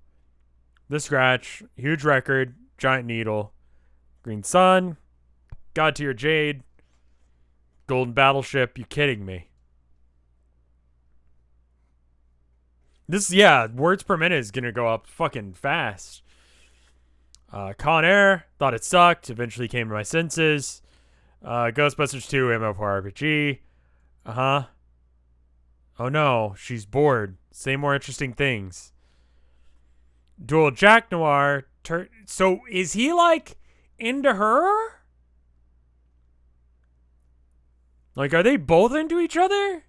The scratch, huge record, giant needle, green sun, God tier Jade, golden battleship. You kidding me? This, yeah, words per minute is gonna go up fucking fast. Con Air, thought it sucked, eventually came to my senses. Ghostbusters 2 MMORPG. Uh-huh. Oh no, she's bored. Say more interesting things. Dual Jack Noir. So is he like into her? Like, are they both into each other?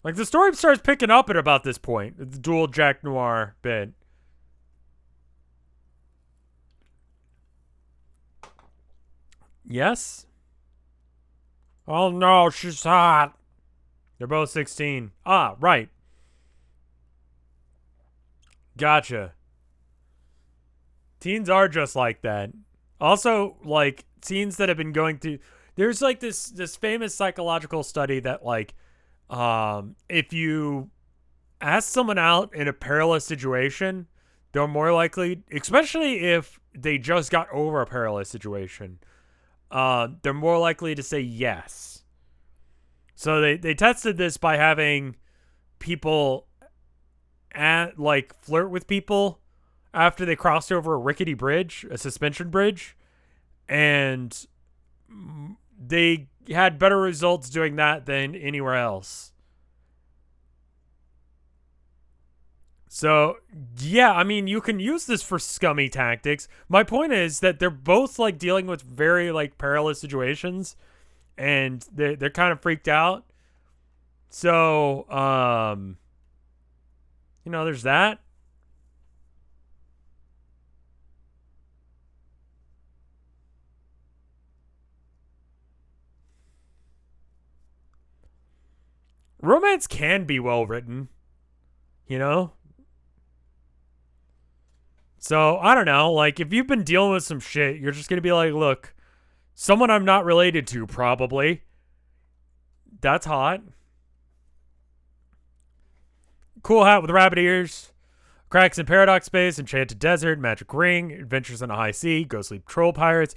Like, the story starts picking up at about this point. The Dual Jack Noir bit. Yes? Oh no, she's hot. They're both 16. Ah, right. Gotcha. Teens are just like that. Also, like, teens that have been going through... There's, like, this famous psychological study that, like, if you ask someone out in a perilous situation, they're more likely... Especially if they just got over a perilous situation. They're more likely to say yes. So they tested this by having people flirt with people after they crossed over a rickety bridge, a suspension bridge, and they had better results doing that than anywhere else. So, yeah, I mean, you can use this for scummy tactics. My point is that they're both, like, dealing with very, like, perilous situations, and they're kind of freaked out. So, you know, there's that. Romance can be well written, you know? So, I don't know. Like, if you've been dealing with some shit, you're just going to be like, look, someone I'm not related to, probably. That's hot. Cool hat with rabbit ears. Cracks in Paradox Space, Enchanted Desert, Magic Ring, Adventures on a High Sea, Ghostly Troll Pirates,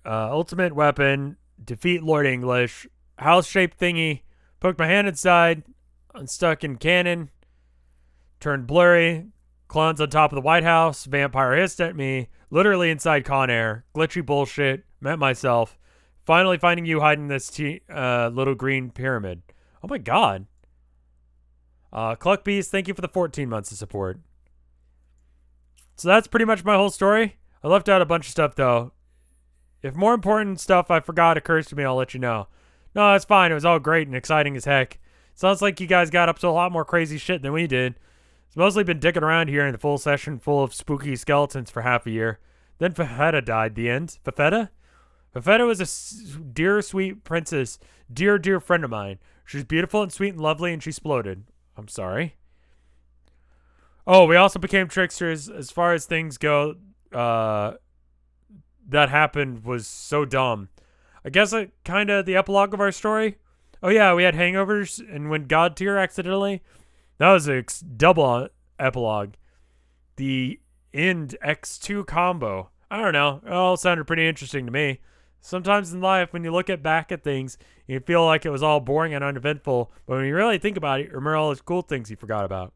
Ultimate Weapon, Defeat Lord English, House-Shaped Thingy, Poked My Hand Inside, Unstuck in Cannon, Turned Blurry, Clowns on Top of the White House, Vampire Hissed at Me, Literally Inside Con Air, Glitchy Bullshit, Met Myself, Finally Finding You Hiding This Little Green Pyramid. Oh my god. Cluck Beast, thank you for the 14 months of support. So that's pretty much my whole story. I left out a bunch of stuff, though. If more important stuff I forgot occurs to me, I'll let you know. No, that's fine. It was all great and exciting as heck. Sounds like you guys got up to a lot more crazy shit than we did. It's mostly been dicking around here in the full session full of spooky skeletons for half a year. Then Fafetta died the end. Fafetta? Fafetta was a dear, sweet princess. Dear, dear friend of mine. She was beautiful and sweet and lovely, and she exploded. I'm sorry. Oh, we also became tricksters. As far as things go, that happened was so dumb. I guess kind of the epilogue of our story. Oh yeah, we had hangovers and went god tier accidentally. That was a double epilogue. The end X2 combo. I don't know. It all sounded pretty interesting to me. Sometimes in life, when you look back at things, you feel like it was all boring and uneventful. But when you really think about it, you remember all those cool things you forgot about.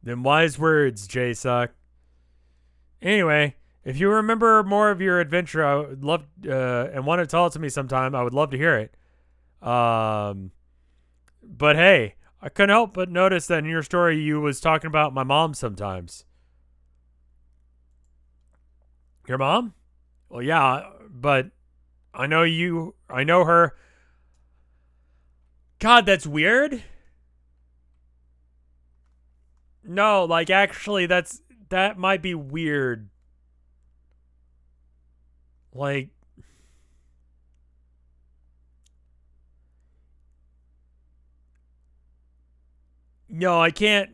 Them wise words, J-Suck. Anyway, if you remember more of your adventure, I would love and want to tell it to me sometime, I would love to hear it. But hey, I couldn't help but notice that in your story you was talking about my mom sometimes. Your mom? Well, yeah, but I know her. God, that's weird. No, like actually that might be weird Like, no, I can't.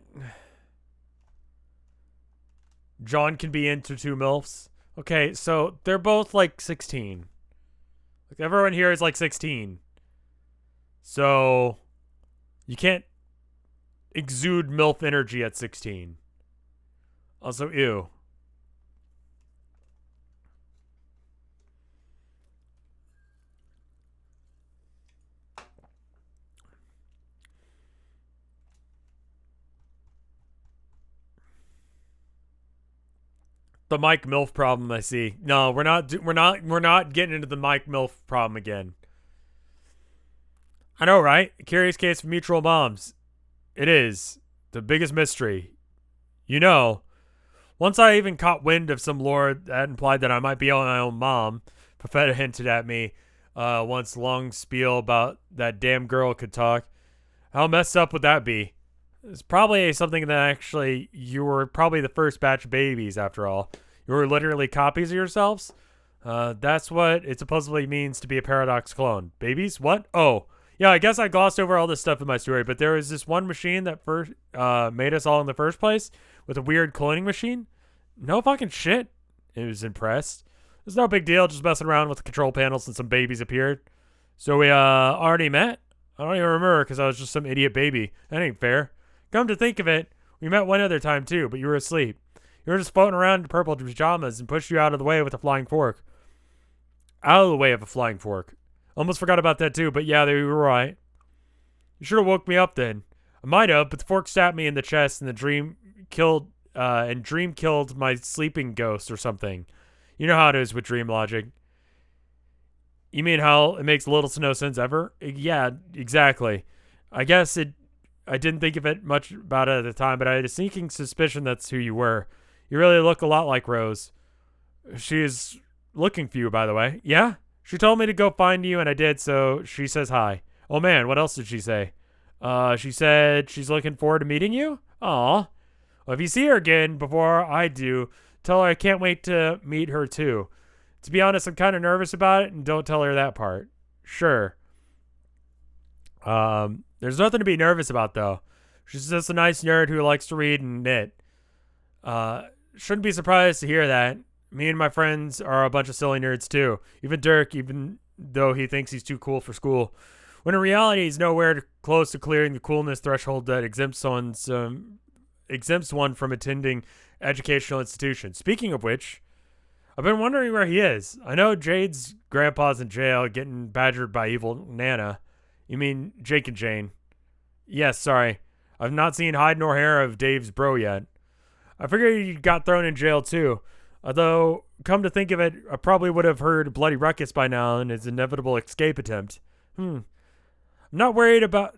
John can be into 2 MILFs. Okay, so they're both like 16. Like everyone here is like 16. So you can't exude MILF energy at 16. Also, ew. The Mike MILF problem I see. No, we're not getting into the Mike MILF problem again. I know, right? A curious case of mutual moms. It is. The biggest mystery. You know, once I even caught wind of some lore that implied that I might be my own mom, Profeta hinted at me once long spiel about that damn girl could talk. How messed up would that be? It's probably something that actually you were probably the first batch of babies after all. You were literally copies of yourselves? That's what it supposedly means to be a paradox clone. Babies? What? Oh. Yeah, I guess I glossed over all this stuff in my story, but there was this one machine that first made us all in the first place with a weird cloning machine. No fucking shit. It was impressed. It's no big deal, just messing around with the control panels and some babies appeared. So we already met? I don't even remember because I was just some idiot baby. That ain't fair. Come to think of it, we met one other time too, but you were asleep. You were just floating around in purple pajamas and pushed you out of the way with a flying fork. Out of the way of a flying fork. Almost forgot about that too, but yeah, you were right. You should have woke me up then. I might have, but the fork stabbed me in the chest and the dream killed my sleeping ghost or something. You know how it is with dream logic. You mean how it makes little to no sense ever? Yeah, exactly. I guess I didn't think of it much about it at the time, but I had a sneaking suspicion that's who you were. You really look a lot like Rose. She is looking for you, by the way. Yeah? She told me to go find you, and I did, so she says hi. Oh man, what else did she say? She said she's looking forward to meeting you? Aw. Well, if you see her again before I do, tell her I can't wait to meet her too. To be honest, I'm kind of nervous about it, and don't tell her that part. Sure. There's nothing to be nervous about, though. She's just a nice nerd who likes to read and knit. Shouldn't be surprised to hear that. Me and my friends are a bunch of silly nerds, too. Even Dirk, even though he thinks he's too cool for school. When in reality, he's nowhere close to clearing the coolness threshold that exempts one from attending educational institutions. Speaking of which, I've been wondering where he is. I know Jade's grandpa's in jail getting badgered by evil Nana. You mean Jake and Jane? Yes, sorry. I've not seen hide nor hair of Dave's bro yet. I figured he got thrown in jail too. Although, come to think of it, I probably would have heard a bloody ruckus by now in his inevitable escape attempt. I'm not worried about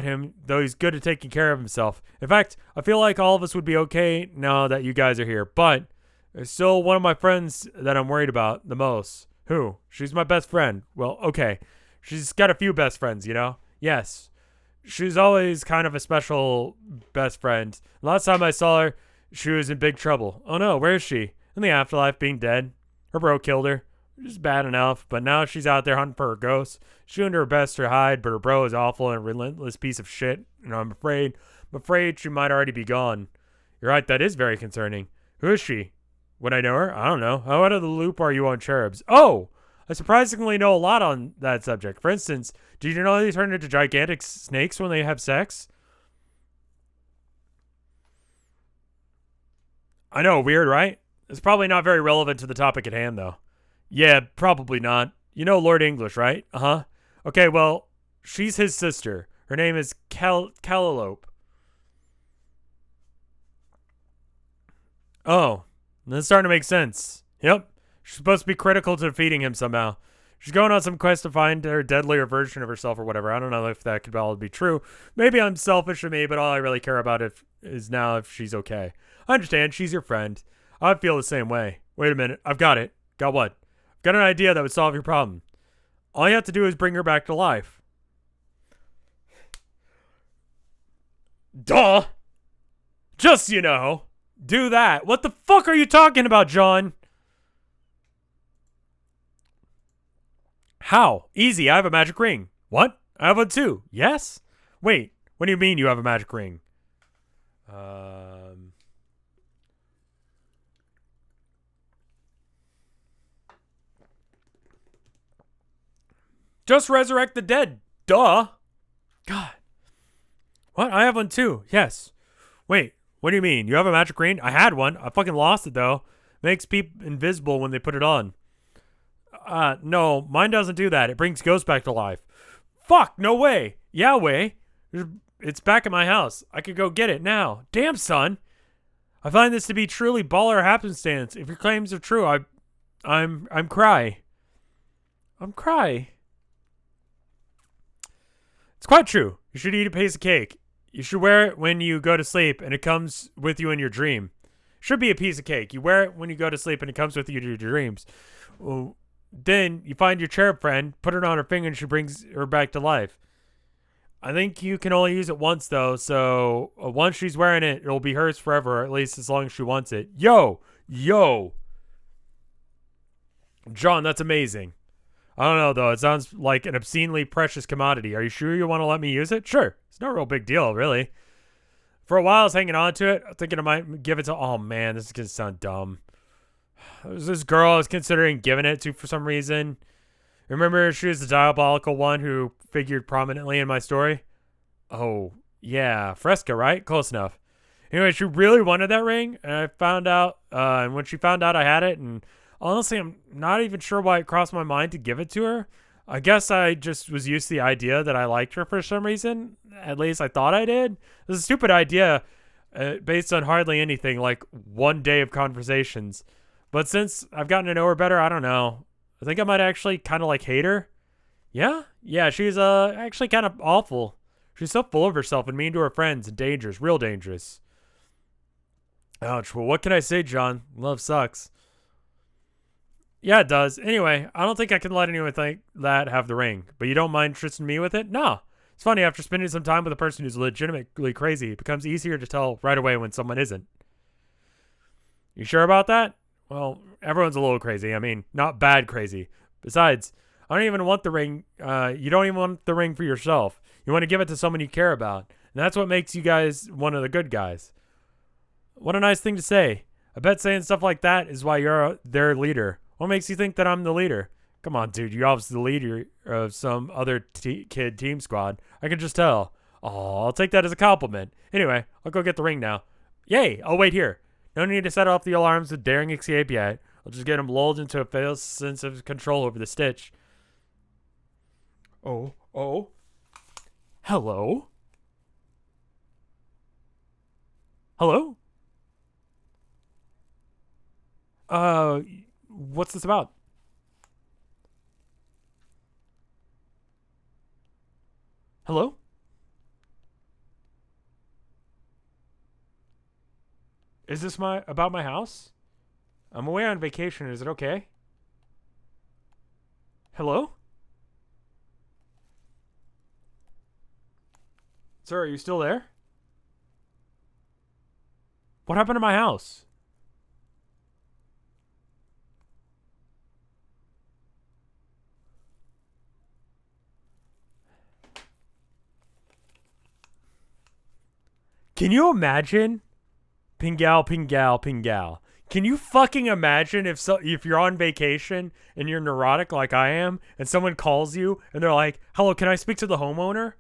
him, though he's good at taking care of himself. In fact, I feel like all of us would be okay now that you guys are here. But there's still one of my friends that I'm worried about the most. Who? She's my best friend. Well, okay. She's got a few best friends, you know? Yes. She's always kind of a special best friend. Last time I saw her, she was in big trouble. Oh no, where is she? In the afterlife, being dead. Her bro killed her. Which is bad enough, but now she's out there hunting for her ghost. She's doing her best to hide, but her bro is awful and a relentless piece of shit. And I'm afraid she might already be gone. You're right, that is very concerning. Who is she? Would I know her? I don't know. How out of the loop are you on cherubs? Oh! I surprisingly know a lot on that subject. For instance, did you know they turn into gigantic snakes when they have sex? I know, weird, right? It's probably not very relevant to the topic at hand, though. Yeah, probably not. You know Lord English, right? Uh-huh. Okay, well, she's his sister. Her name is Calliope. Oh, that's starting to make sense. Yep. She's supposed to be critical to defeating him somehow. She's going on some quest to find her deadlier version of herself or whatever. I don't know if that could all be true. Maybe I'm selfish of me, but all I really care about is now if she's okay. I understand. She's your friend. I feel the same way. Wait a minute. I've got it. Got what? I've got an idea that would solve your problem. All you have to do is bring her back to life. Duh! Just, you know, do that. What the fuck are you talking about, John? How? Easy, I have a magic ring. What? I have one too. Yes? Wait, what do you mean you have a magic ring? Just resurrect the dead. Duh. God. What? I have one too. Yes. Wait, what do you mean? You have a magic ring? I had one. I fucking lost it though. Makes people invisible when they put it on. No, mine doesn't do that. It brings ghosts back to life. Fuck, no way. Yeah, way. It's back at my house. I could go get it now. Damn, son. I find this to be truly baller happenstance. If your claims are true, I'm cry. I'm cry. It's quite true. You should eat a piece of cake. You should wear it when you go to sleep, and it comes with you in your dream. Should be a piece of cake. You wear it when you go to sleep, and it comes with you to your dreams. Well, then you find your cherub friend, put it on her finger, and she brings her back to life. I think you can only use it once, though, so once she's wearing it, it'll be hers forever, or at least as long as she wants it. Yo! John, that's amazing. I don't know, though. It sounds like an obscenely precious commodity. Are you sure you want to let me use it? Sure. It's no real big deal, really. For a while, I was hanging on to it, thinking I might give it to... Oh, man, this is going to sound dumb. There's this girl I was considering giving it to for some reason. Remember, she was the diabolical one who figured prominently in my story? Oh, yeah. Fresca, right? Close enough. Anyway, she really wanted that ring, and I found out... and when she found out I had it, and... Honestly, I'm not even sure why it crossed my mind to give it to her. I guess I just was used to the idea that I liked her for some reason. At least I thought I did. It was a stupid idea based on hardly anything, like one day of conversations. But since I've gotten to know her better, I don't know. I think I might actually kind of like hate her. Yeah? Yeah, she's actually kind of awful. She's so full of herself and mean to her friends and dangerous, real dangerous. Ouch. Well, what can I say, John? Love sucks. Yeah, it does. Anyway, I don't think I can let anyone think that have the ring. But you don't mind trusting me with it? No. It's funny, after spending some time with a person who's legitimately crazy, it becomes easier to tell right away when someone isn't. You sure about that? Well, everyone's a little crazy. I mean, not bad crazy. Besides, I don't even want the ring. You don't even want the ring for yourself. You want to give it to someone you care about. And that's what makes you guys one of the good guys. What a nice thing to say. I bet saying stuff like that is why you're their leader. What makes you think that I'm the leader? Come on, dude. You're obviously the leader of some other kid team squad. I can just tell. Oh, I'll take that as a compliment. Anyway, I'll go get the ring now. Yay! I'll wait here. No need to set off the alarms of daring escape yet. I'll just get him lulled into a false sense of control over the stitch. Oh. Hello? Hello? What's this about? Hello? Is this about my house? I'm away on vacation. Is it okay? Hello? Sir, are you still there? What happened to my house? Can you imagine? Pingal. Can you fucking imagine if you're on vacation and you're neurotic like I am, and someone calls you and they're like, "Hello, can I speak to the homeowner?"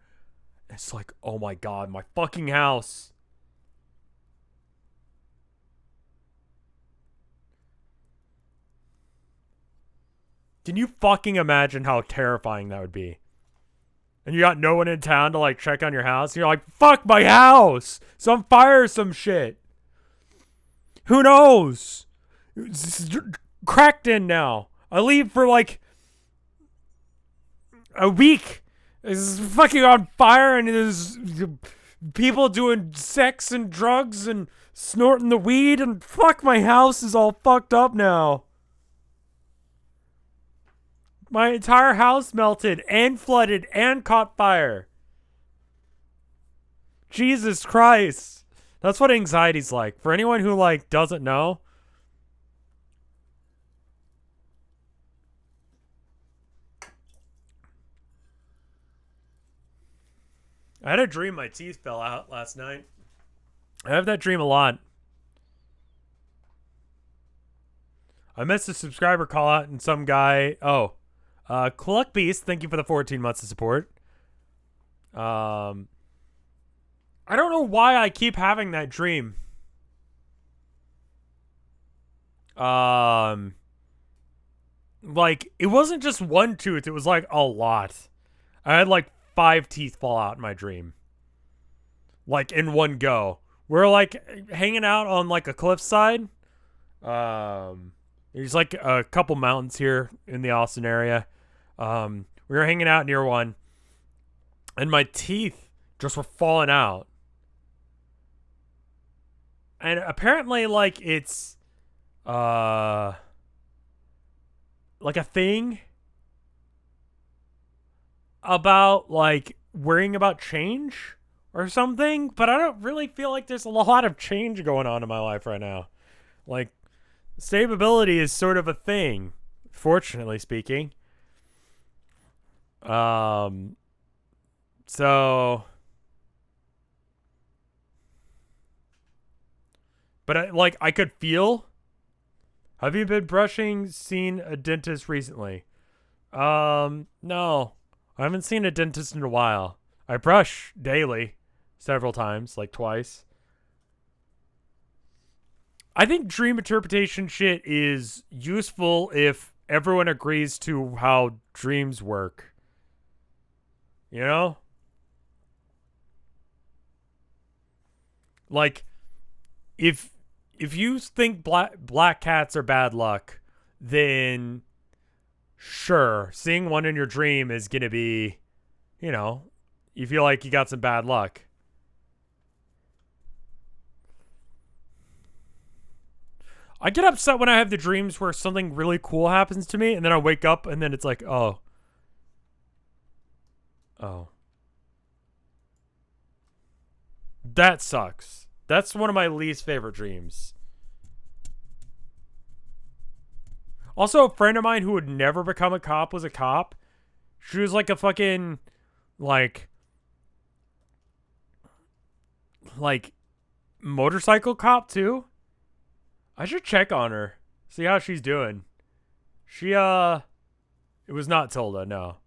It's like, oh my god, my fucking house. Can you fucking imagine how terrifying that would be? And you got no one in town to like check on your house. And you're like, fuck my house. Some fire or some shit. Who knows? It's cracked in now. I leave for like a week. It's fucking on fire and there's people doing sex and drugs and snorting the weed and fuck, my house is all fucked up now. My entire house melted and flooded and caught fire. Jesus Christ. That's what anxiety's like. For anyone who like doesn't know. I had a dream my teeth fell out last night. I have that dream a lot. I missed a subscriber call out and some guy. Oh, Cluck Beast, thank you for the 14 months of support. I don't know why I keep having that dream. Like, it wasn't just one tooth, it was like a lot. I had like 5 teeth fall out in my dream. Like, in one go. We're like hanging out on like a cliffside. There's like a couple mountains here in the Austin area. We were hanging out near one, and my teeth just were falling out. And apparently, like, it's like a thing about like worrying about change or something, but I don't really feel like there's a lot of change going on in my life right now. Like, stability is sort of a thing, fortunately speaking. So, but I could feel. Have you been seen a dentist recently? No, I haven't seen a dentist in a while. I brush daily, several times, like twice. I think dream interpretation shit is useful if everyone agrees to how dreams work. You know? Like, if you think black cats are bad luck, then sure, seeing one in your dream is gonna be, you know, you feel like you got some bad luck. I get upset when I have the dreams where something really cool happens to me, and then I wake up, and then it's like, oh. That sucks. That's one of my least favorite dreams. Also, a friend of mine who would never become a cop was a cop. She was like a fucking, like motorcycle cop too. I should check on her, see how she's doing. She it was not Tilda, no.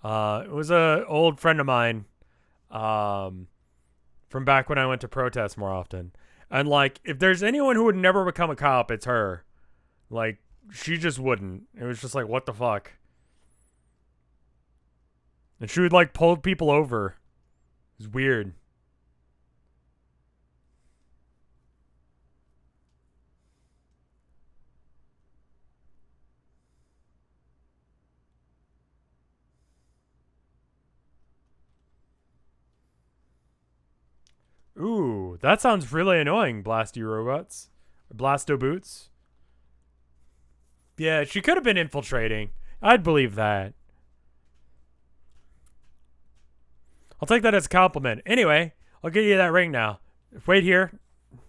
It was a old friend of mine, from back when I went to protest more often. And like, if there's anyone who would never become a cop, it's her. Like, she just wouldn't. It was just like, what the fuck? And she would like pull people over. It was weird. Ooh, that sounds really annoying, Blasty Robots. Blasto Boots. Yeah, she could have been infiltrating. I'd believe that. I'll take that as a compliment. Anyway, I'll get you that ring now. Wait here.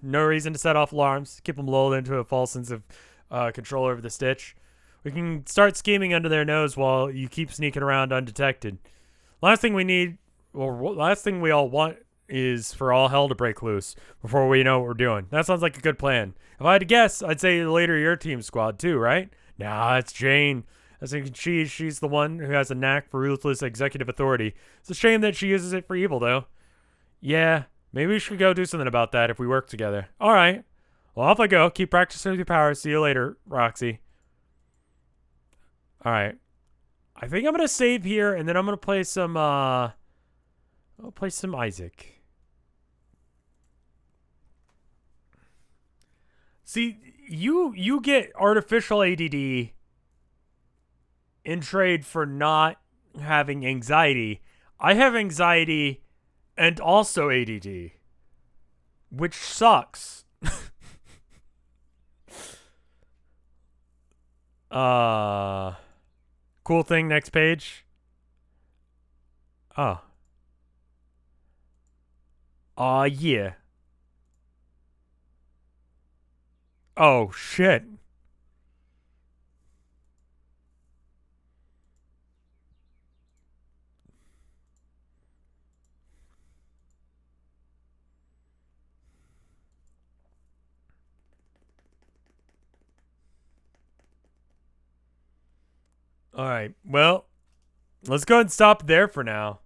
No reason to set off alarms. Keep them lulled into a false sense of control over the stitch. We can start scheming under their nose while you keep sneaking around undetected. Last thing we all want is for all hell to break loose before we know what we're doing. That sounds like a good plan. If I had to guess, I'd say later your team squad too, right? Nah, it's Jane. I think she's the one who has a knack for ruthless executive authority. It's a shame that she uses it for evil, though. Yeah, maybe we should go do something about that if we work together. All right. Well, off I go. Keep practicing with your powers. See you later, Roxy. All right. I think I'm gonna save here, and then I'm gonna play some. I'll play some Isaac. See, you get artificial ADD in trade for not having anxiety. I have anxiety and also ADD, which sucks. Cool thing, next page. Oh. Yeah. Oh, shit. All right. Well, let's go ahead and stop there for now.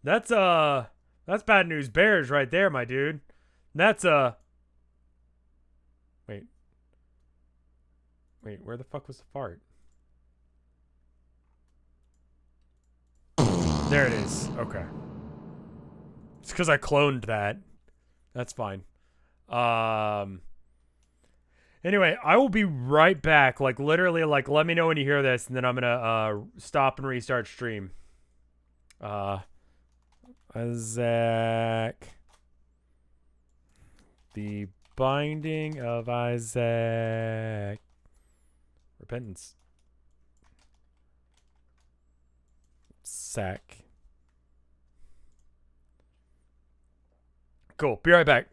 That's bad news bears right there, my dude. That's wait. Wait, where the fuck was the fart? There it is. Okay. It's because I cloned that. That's fine. Um. Anyway, I will be right back. Like literally, like let me know when you hear this, and then I'm gonna stop and restart stream. Isaac. The Binding of Isaac. Repentance. Sack. Cool. Be right back.